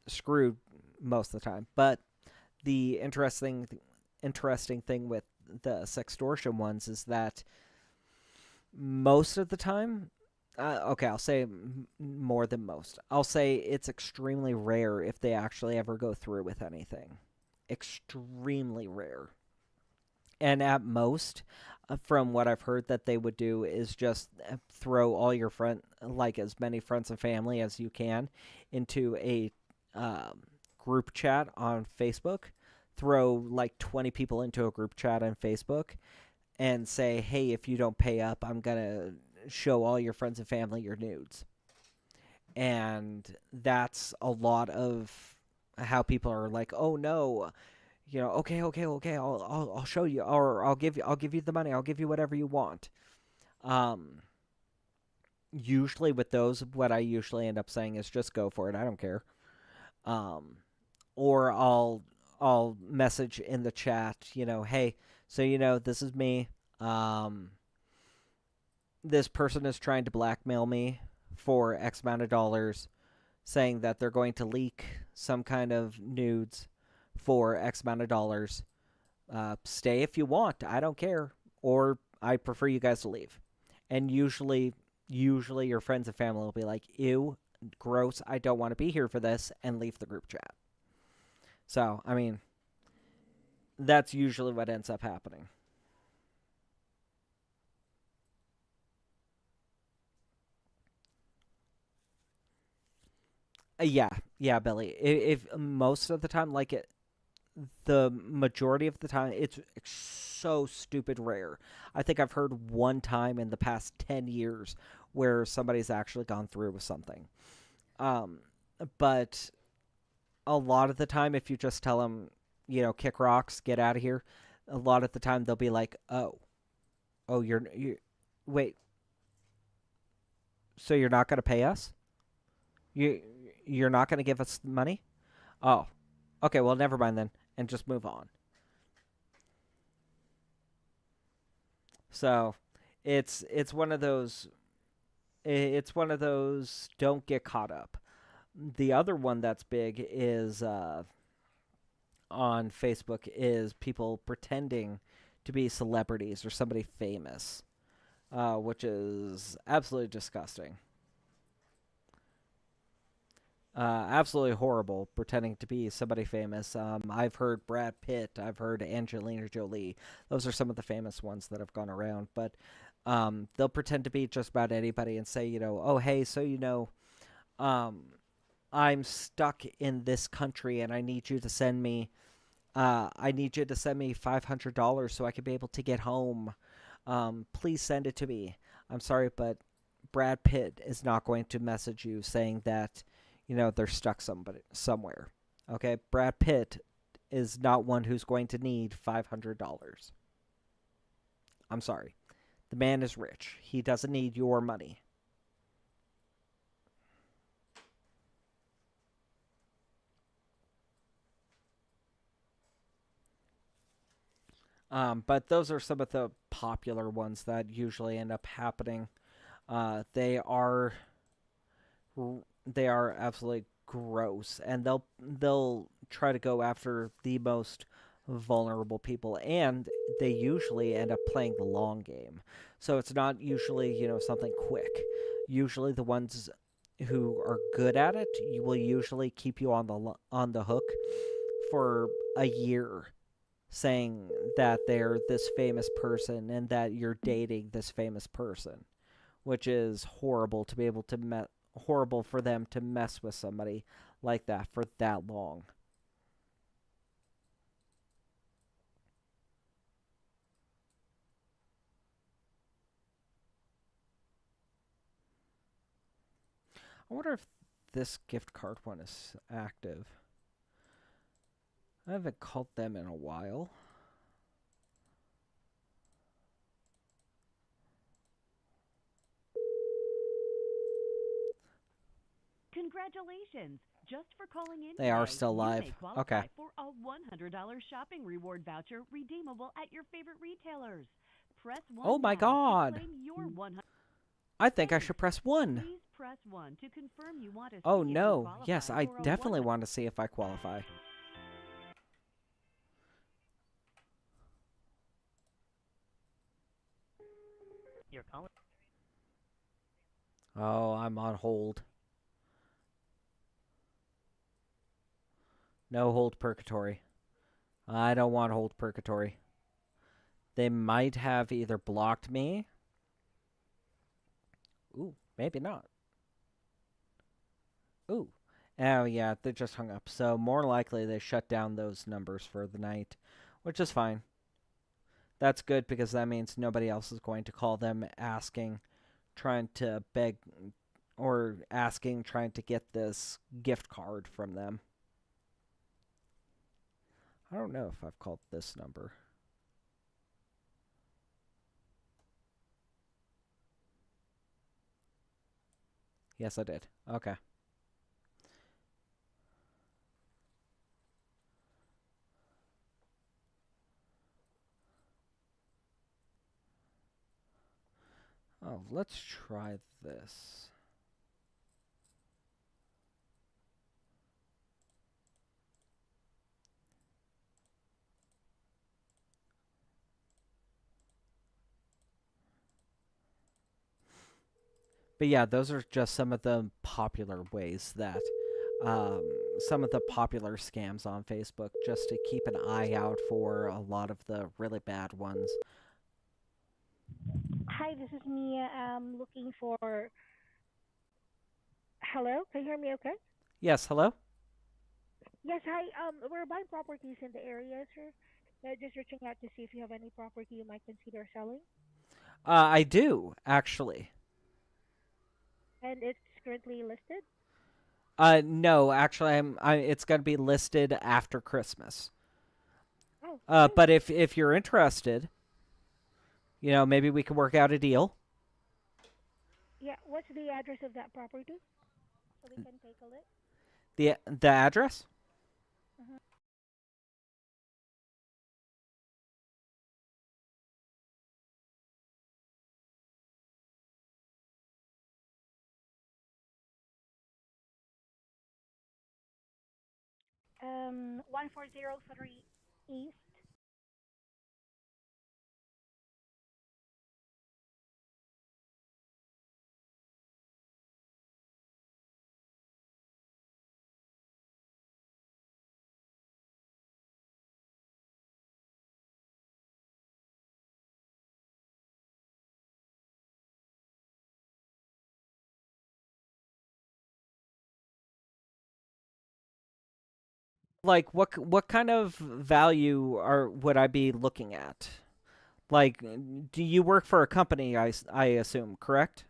screwed most of the time. But the interesting thing with the sextortion ones is that most of the time, okay, I'll say more than most. I'll say it's extremely rare if they actually ever go through with anything. Extremely rare. And at most, from what I've heard that they would do is just throw all your as many friends and family as you can into a group chat on Facebook. Throw like 20 people into a group chat on Facebook and say, hey, if you don't pay up, I'm going to show all your friends and family your nudes. And that's a lot of how people are like, oh no, okay, I'll show you, or I'll give you the money, I'll give you whatever you want. Usually with those, what I usually end up saying is just go for it, I don't care. Or I'll message in the chat, hey, so this is me. This person is trying to blackmail me for X amount of dollars, saying that they're going to leak some kind of nudes for X amount of dollars. Stay if you want, I don't care, or I prefer you guys to leave. And usually your friends and family will be like, ew, gross, I don't want to be here for this, and leave the group chat. So, I mean, that's usually what ends up happening. Yeah, Billy. If most of the time, the majority of the time, it's so stupid rare. I think I've heard one time in the past 10 years where somebody's actually gone through with something. But a lot of the time, if you just tell them, kick rocks, get out of here, a lot of the time they'll be like, oh, wait, so you're not going to pay us? You're not going to give us money? Oh, okay, well, never mind then, and just move on. So, it's one of those don't get caught up. The other one that's big is on Facebook is people pretending to be celebrities or somebody famous, which is absolutely disgusting. Absolutely horrible, pretending to be somebody famous. I've heard Brad Pitt. I've heard Angelina Jolie. Those are some of the famous ones that have gone around. But they'll pretend to be just about anybody and say, oh, hey, so, I'm stuck in this country and I need you to send me $500 so I can be able to get home. Please send it to me. I'm sorry, but Brad Pitt is not going to message you saying that, they're stuck somewhere. Okay? Brad Pitt is not one who's going to need $500. I'm sorry. The man is rich. He doesn't need your money. But those are some of the popular ones that usually end up happening. They are absolutely gross, and they'll try to go after the most vulnerable people, and they usually end up playing the long game. So it's not usually, something quick. Usually the ones who are good at it will usually keep you on the hook for a year, saying that they're this famous person and that you're dating this famous person, which is horrible to be able to horrible for them to mess with somebody like that for that long. I wonder if this gift card one is active. I haven't called them in a while. Congratulations! Just for calling in They are today, still live. You may qualify Okay. for a $100 shopping reward voucher redeemable at your favorite retailers. Press 1 Oh my now God. to claim your 100. I think I should press 1. Please press 1 to confirm you want to Oh see if you no. qualify Yes, I for a definitely want to see if I qualify. Your call. Oh, I'm on hold. No hold purgatory. I don't want hold purgatory. They might have either blocked me. Ooh, maybe not. Ooh. Oh, yeah, they just hung up. So, more likely they shut down those numbers for the night, which is fine. That's good because that means nobody else is going to call them asking, trying to beg, or asking, trying to get this gift card from them. I don't know if I've called this number. Yes, I did. Okay. Oh, let's try this. But yeah, those are just some of the popular ways that, some of the popular scams on Facebook, just to keep an eye out for a lot of the really bad ones. Hi, this is Mia. I'm looking for. Hello, can you hear me? Okay. Yes, hello? Yes, hi. We're buying properties in the area, sir. Just reaching out to see if you have any property you might consider selling, I do, actually. and it's currently listed. No, actually, it's going to be listed after Christmas. Oh. But if you're interested, you know, maybe we can work out a deal. Yeah. What's the address of that property, so we can take a look? The address? Mhm. Um, 1403 East. Like, what kind of value would I be looking at? Like, do you work for a company, I assume, correct?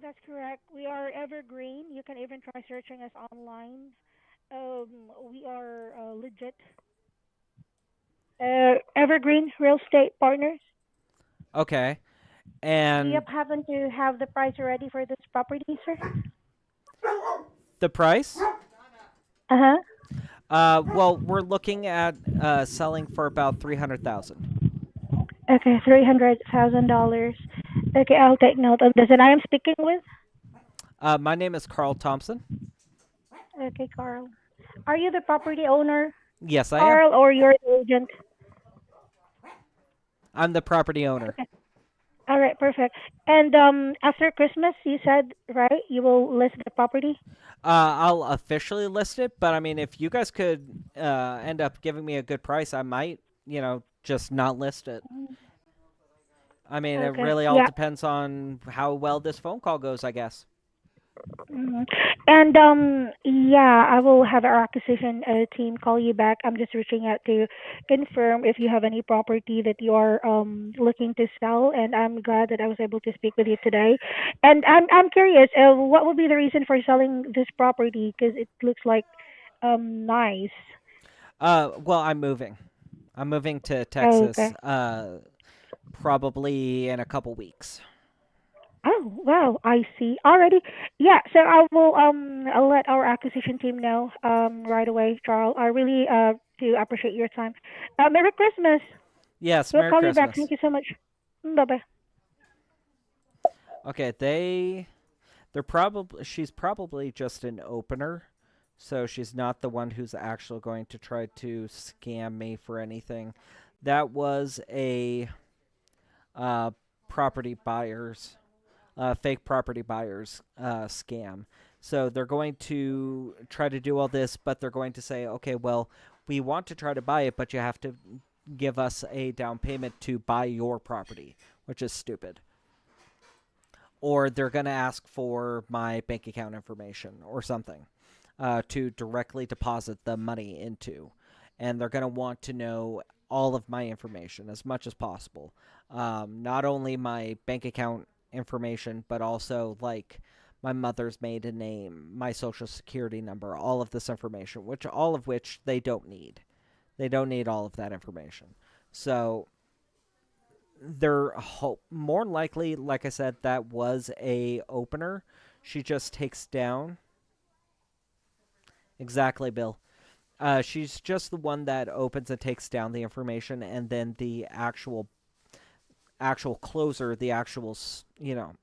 That's correct. We are evergreen. You can even try searching us online. We are legit. Evergreen Real Estate Partners. Okay. Do you And happen to have the price already for this property, sir? the price? Uh-huh. Well, we're looking at selling for about 300,000. Okay, $300,000. Okay, I'll take note of this. And I am speaking with? My name is Carl Thompson. Okay, Carl. Are you the property owner, Yes, I am. Carl, or you're the agent? I'm the property owner. Okay. All right, perfect. And after Christmas, you said, right, you will list the property? I'll officially list it, but I mean, if you guys could end up giving me a good price, I might, you know, just not list it. I mean, it Okay, really all yeah. depends on how well this phone call goes, I guess. Mhm. And yeah, I will have our acquisition team call you back. I'm just reaching out to confirm if you have any property that you are looking to sell. And I'm glad that I was able to speak with you today. And I'm curious, what would be the reason for selling this property? Because it looks like nice. Well, I'm moving. I'm moving to Oh, Texas, okay. probably in a couple weeks. Oh, wow, I see. Alrighty. Yeah, so I will I'll let our acquisition team know right away, Charles. I really do appreciate your time. Merry Christmas. Yes, We'll Merry call you back. Christmas. Thank you so much. Bye bye. Okay, she's probably just an opener, so she's not the one who's actually going to try to scam me for anything. That was a uh, property buyers, fake property buyers scam. So they're going to try to do all this, but they're going to say, okay, well, we want to try to buy it, but you have to give us a down payment to buy your property, which is stupid. Or they're going to ask for my bank account information or something to directly deposit the money into. And they're going to want to know all of my information as much as possible. Not only my bank account information, but also like my mother's maiden name, my social security number, all of this information, all of which they don't need. They don't need all of that information. So they're more likely, like I said, that was a opener. She just takes down. Exactly, Bill. She's just the one that opens and takes down the information, and then the actual closer,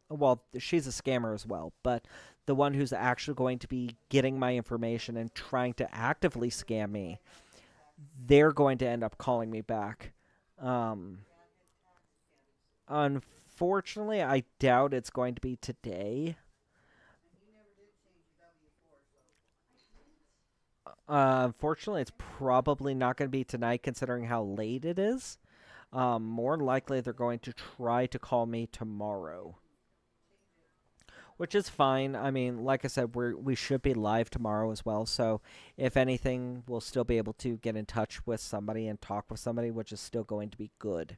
well, she's a scammer as well, but the one who's actually going to be getting my information and trying to actively scam me, they're going to end up calling me back. Unfortunately, I doubt it's going to be today. Unfortunately, it's probably not going to be tonight considering how late it is. More likely, they're going to try to call me tomorrow. Which is fine. I mean, like I said, we should be live tomorrow as well. So, if anything, we'll still be able to get in touch with somebody and talk with somebody, which is still going to be good.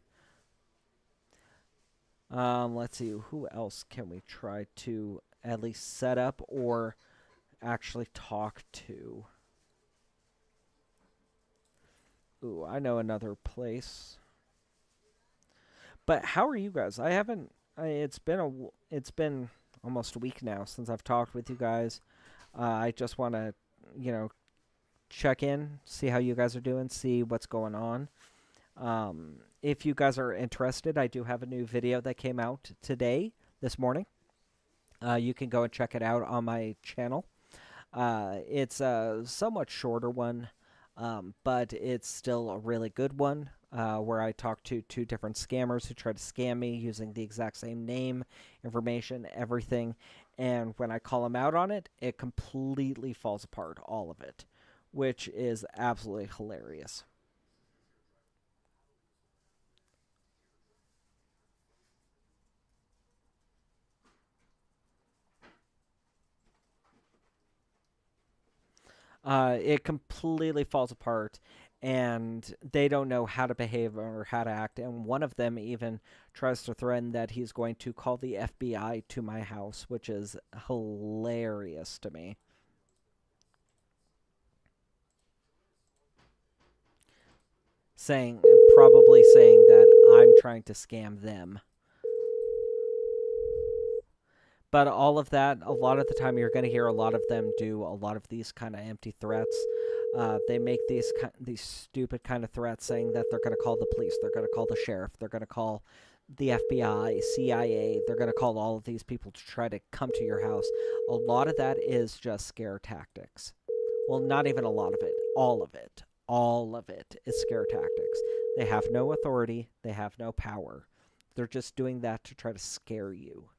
Let's see. Who else can we try to at least set up or actually talk to? Ooh, I know another place. But how are you guys? It's been almost a week now since I've talked with you guys. I just want to, check in, see how you guys are doing, see what's going on. If you guys are interested, I do have a new video that came out this morning. You can go and check it out on my channel. It's a somewhat shorter one, but it's still a really good one, where I talk to two different scammers who try to scam me using the exact same name, information, everything. And when I call them out on it, it completely falls apart, all of it, which is absolutely hilarious. It completely falls apart, and they don't know how to behave or how to act. And one of them even tries to threaten that he's going to call the FBI to my house, which is hilarious to me. Probably saying that I'm trying to scam them. But all of that, a lot of the time, you're going to hear a lot of them do a lot of these kind of empty threats. They make these stupid kind of threats saying that they're going to call the police, they're going to call the sheriff, they're going to call the FBI, CIA, they're going to call all of these people to try to come to your house. A lot of that is just scare tactics. Well, not even a lot of it. All of it. All of it is scare tactics. They have no authority. They have no power. They're just doing that to try to scare you.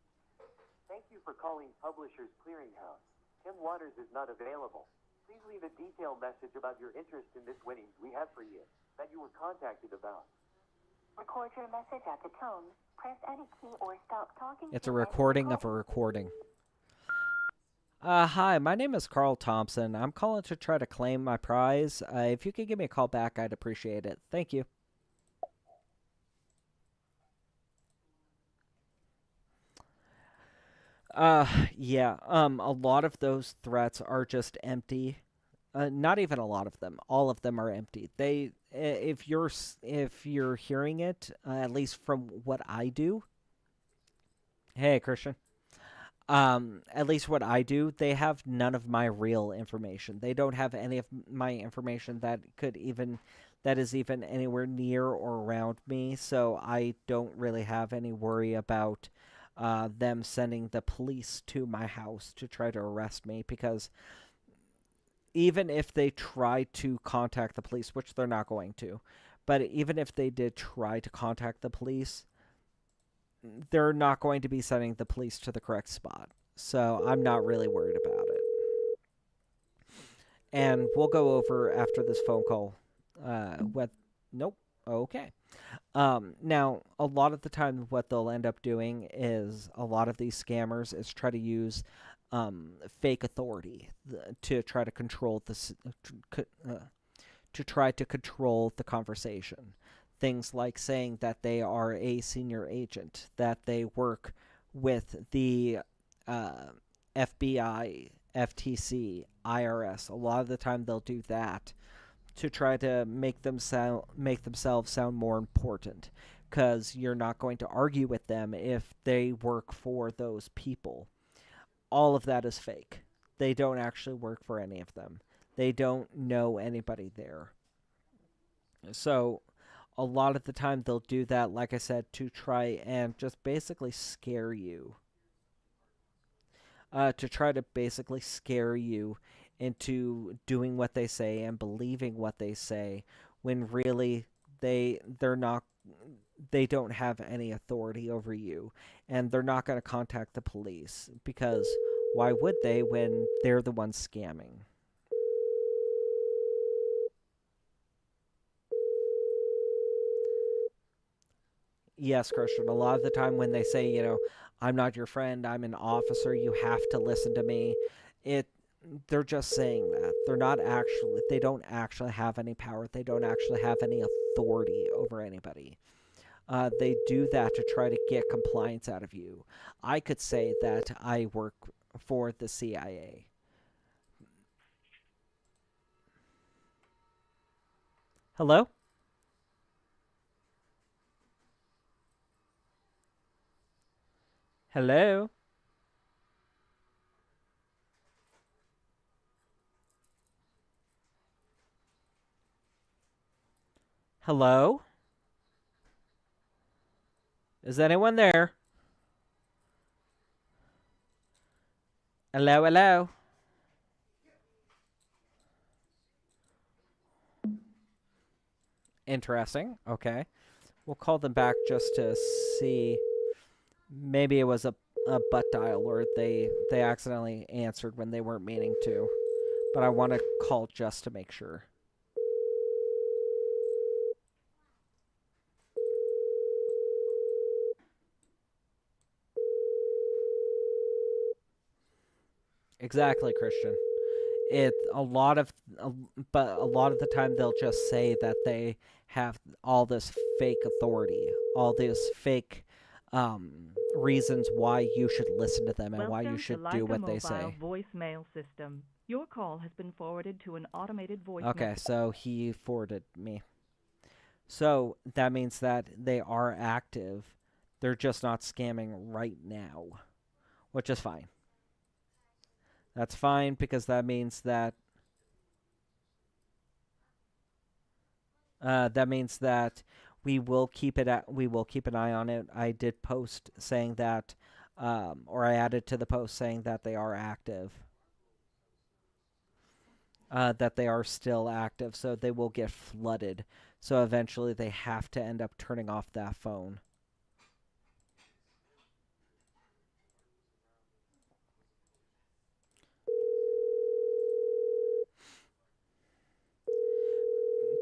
Thank you for calling Publishers Clearinghouse. Tim Waters is not available. Please leave a detailed message about your interest in this winnings we have for you that you were contacted about. Record your message at the tone. Press any key or stop talking. It's a recording of a recording. Hi, my name is Carl Thompson. I'm calling to try to claim my prize. If you could give me a call back, I'd appreciate it. Thank you. Yeah, a lot of those threats are just empty. Not even a lot of them. All of them are empty. If you're hearing it, at least from what I do, Hey, Christian. At least what I do, they have none of my real information. They don't have any of my information that is even anywhere near or around me. So I don't really have any worry about them sending the police to my house to try to arrest me, because even if they try to contact the police, which they're not going to, but even if they did try to contact the police, they're not going to be sending the police to the correct spot. So I'm not really worried about it. And we'll go over after this phone call. Nope. Okay. Now, a lot of the time what they'll end up doing is, a lot of these scammers is try to use fake authority to try to control the conversation. Things like saying that they are a senior agent, that they work with the FBI, FTC, IRS. A lot of the time they'll do that to try to make themselves sound more important, because you're not going to argue with them if they work for those people. All of that is fake. They don't actually work for any of them. They don't know anybody there. So a lot of the time they'll do that, like I said, to try and just basically scare you. To try to basically scare you into doing what they say and believing what they say, when really they don't have any authority over you, and they're not going to contact the police, because why would they when they're the ones scamming? Yes, Christian, a lot of the time when they say, I'm not your friend, I'm an officer, you have to listen to me, they're just saying that. They don't actually have any power. They don't actually have any authority over anybody. They do that to try to get compliance out of you. I could say that I work for the CIA. Hello? Hello? Hello? Is anyone there? Hello, hello? Interesting. Okay. We'll call them back just to see. Maybe it was a butt dial, or they accidentally answered when they weren't meaning to. But I want to call just to make sure. Exactly, Christian. But a lot of the time they'll just say that they have all this fake authority, all these fake reasons why you should listen to them and why you should do what they say. Voicemail system. Your call has been forwarded to an automated voicemail. Okay, so he forwarded me. So that means that they are active. They're just not scamming right now, which is fine. That's fine, because that means that we will keep an eye on it. I did post saying that, or I added to the post saying that they are active, that they are still active, so they will get flooded. So eventually they have to end up turning off that phone.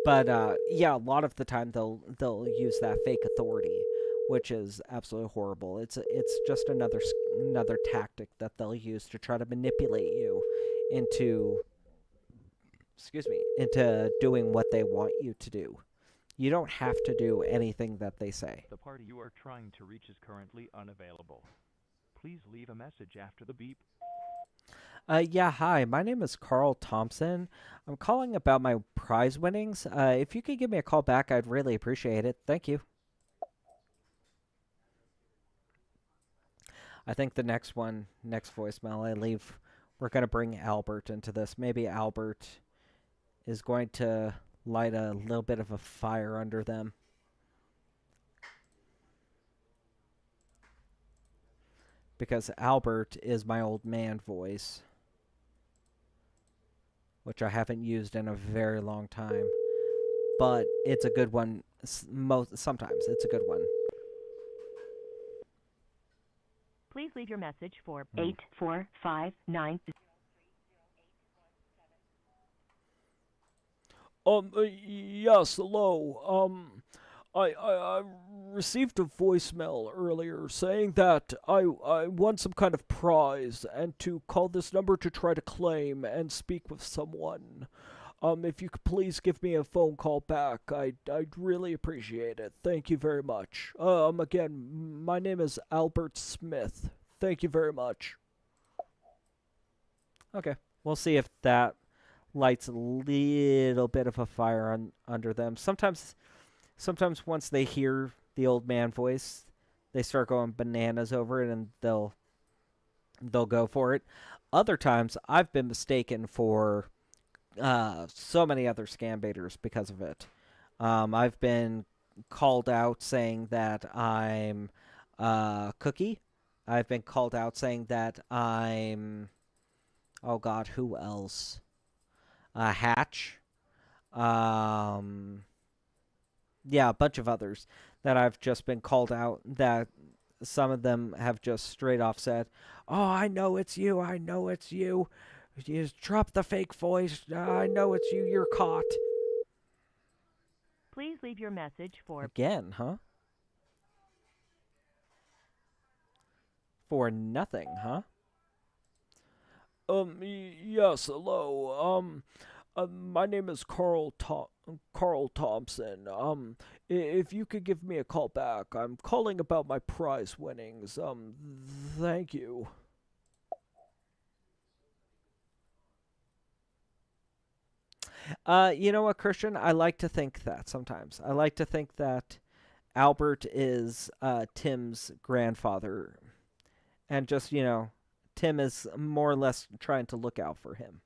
But yeah, a lot of the time they'll use that fake authority, which is absolutely horrible. It's just another tactic that they'll use to try to manipulate you into doing what they want you to do. You don't have to do anything that they say. The party you are trying to reach is currently unavailable. Please leave a message after the beep. Yeah, hi. My name is Carl Thompson. I'm calling about my prize winnings. If you could give me a call back, I'd really appreciate it. Thank you. I think the next voicemail I leave, we're going to bring Albert into this. Maybe Albert is going to light a little bit of a fire under them. Because Albert is my old man voice, which I haven't used in a very long time. But it's a good one. Sometimes it's a good one. Please leave your message for 8459. Yes, hello. I received a voicemail earlier saying that I won some kind of prize and to call this number to try to claim and speak with someone. If you could please give me a phone call back, I'd really appreciate it. Thank you very much. Again, my name is Albert Smith. Thank you very much. Okay, we'll see if that lights a little bit of a fire under them. Sometimes once they hear the old man voice, they start going bananas over it and they'll go for it. Other times, I've been mistaken for so many other scam baiters because of it. I've been called out saying that I'm Cookie. I've been called out saying that I'm... Oh God, who else? Hatch. Yeah, a bunch of others that I've just been called out, that some of them have just straight off said, "Oh, I know it's you, I know it's you. You just drop the fake voice. I know it's you, you're caught." Please leave your message for... Again, huh? For nothing, huh? Yes, hello. My name is Carl Thompson. If you could give me a call back, I'm calling about my prize winnings. Thank you. You know what, Christian? I like to think that sometimes. I like to think that Albert is Tim's grandfather. And just, Tim is more or less trying to look out for him.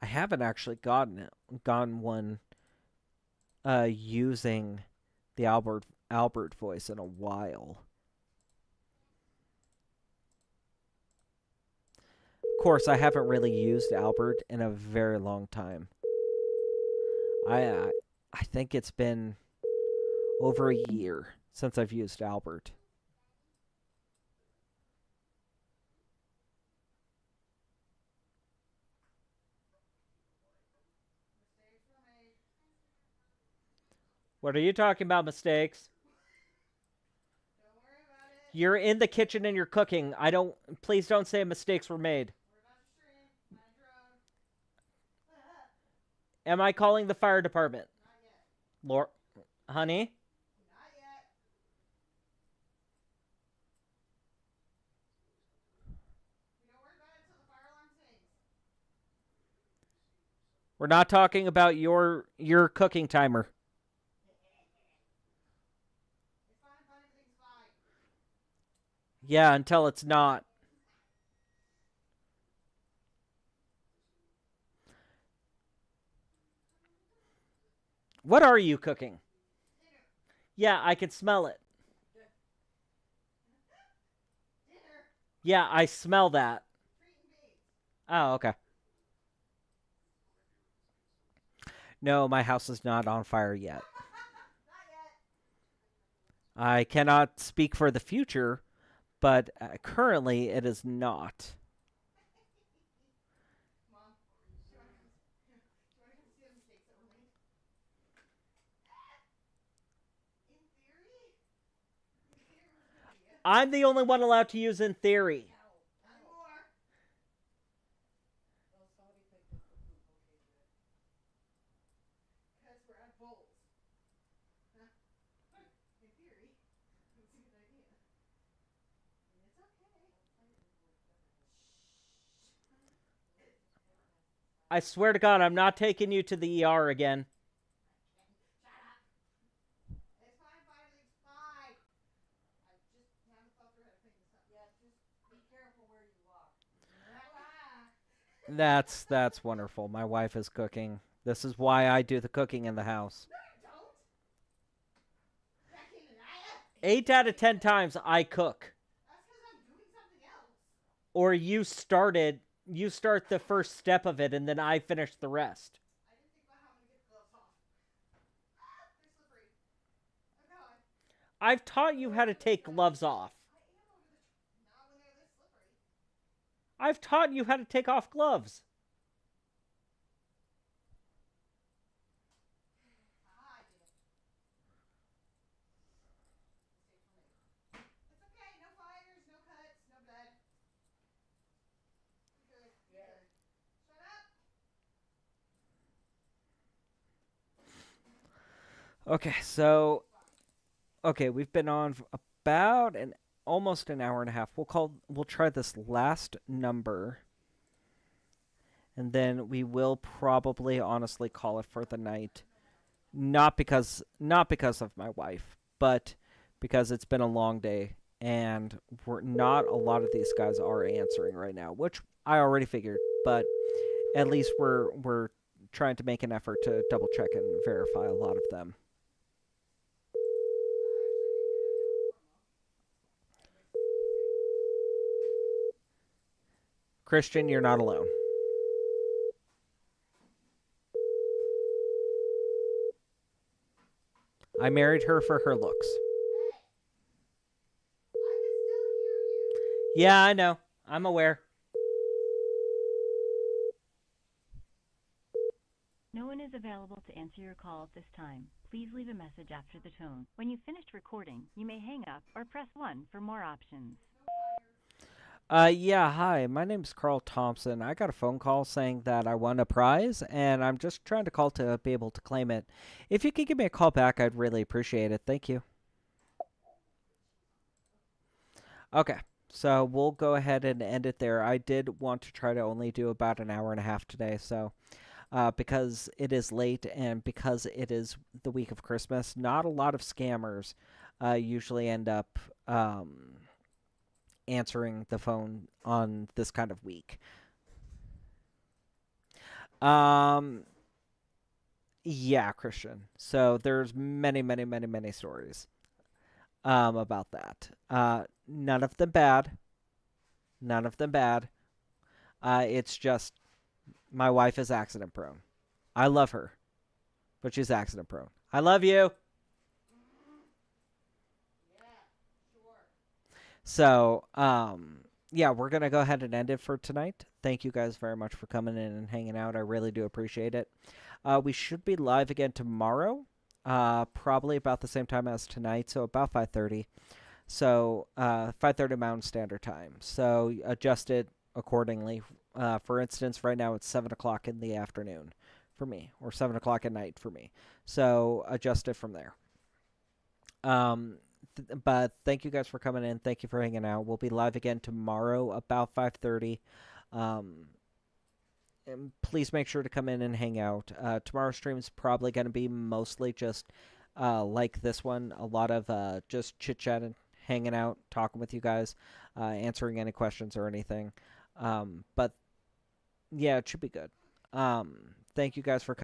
I haven't actually gotten one using the Albert voice in a while. Of course, I haven't really used Albert in a very long time. I think it's been over a year since I've used Albert. What are you talking about, mistakes? Don't worry about it. You're in the kitchen and you're cooking. Please don't say mistakes were made. Am I calling the fire department? Not yet. Honey? Not yet. Don't worry about it until the fire alarm sings. We're not talking about your cooking timer. Yeah, until it's not. What are you cooking? Dinner. Yeah, I can smell it. Dinner. Yeah, I smell that. Oh, okay. No, my house is not on fire yet. Not yet. I cannot speak for the future, but currently it is not. Mom, do you want to come see the mistakes that were made? In theory? I'm the only one allowed to use in theory. No, not anymore. Well, somebody picked up the poop. Okay, good. Because we're out of bowls. Huh? In theory, it's a good idea. It's okay. I swear to God, I'm not taking you to the ER again. Shut up. That's wonderful. My wife is cooking. This is why I do the cooking in the house. 8 out of 10 times I cook. Or you start the first step of it and then I finish the rest. I've taught you how to take gloves off. I've taught you how to take off gloves. Okay, so we've been on for about almost an hour and a half. We'll try this last number. And then we will probably honestly call it for the night. Not because of my wife, but because it's been a long day and not a lot of these guys are answering right now, which I already figured, but at least we're trying to make an effort to double check and verify a lot of them. Christian, you're not alone. I married her for her looks. Yeah, I know. I'm aware. No one is available to answer your call at this time. Please leave a message after the tone. When you've finished recording, you may hang up or press 1 for more options. Yeah, hi. My name's Carl Thompson. I got a phone call saying that I won a prize, and I'm just trying to call to be able to claim it. If you could give me a call back, I'd really appreciate it. Thank you. Okay, so we'll go ahead and end it there. I did want to try to only do about an hour and a half today, so because it is late and because it is the week of Christmas, not a lot of scammers usually end up answering the phone on this kind of week. Yeah, Christian. So there's many stories about that. None of them bad. None of them bad. It's just my wife is accident prone. I love her, but she's accident prone. I love you. So, yeah, we're going to go ahead and end it for tonight. Thank you guys very much for coming in and hanging out. I really do appreciate it. We should be live again tomorrow, probably about the same time as tonight, so about 5:30. So, 5:30 Mountain Standard Time. So, adjust it accordingly. For instance, right now it's 7 o'clock in the afternoon for me, or 7 o'clock at night for me. So, adjust it from there. But thank you guys for coming in. Thank you for hanging out. We'll be live again tomorrow about 5:30. And please make sure to come in and hang out. Tomorrow's stream is probably going to be mostly just like this one. A lot of just chit-chatting, hanging out, talking with you guys, answering any questions or anything. But, yeah, it should be good. Thank you guys for coming.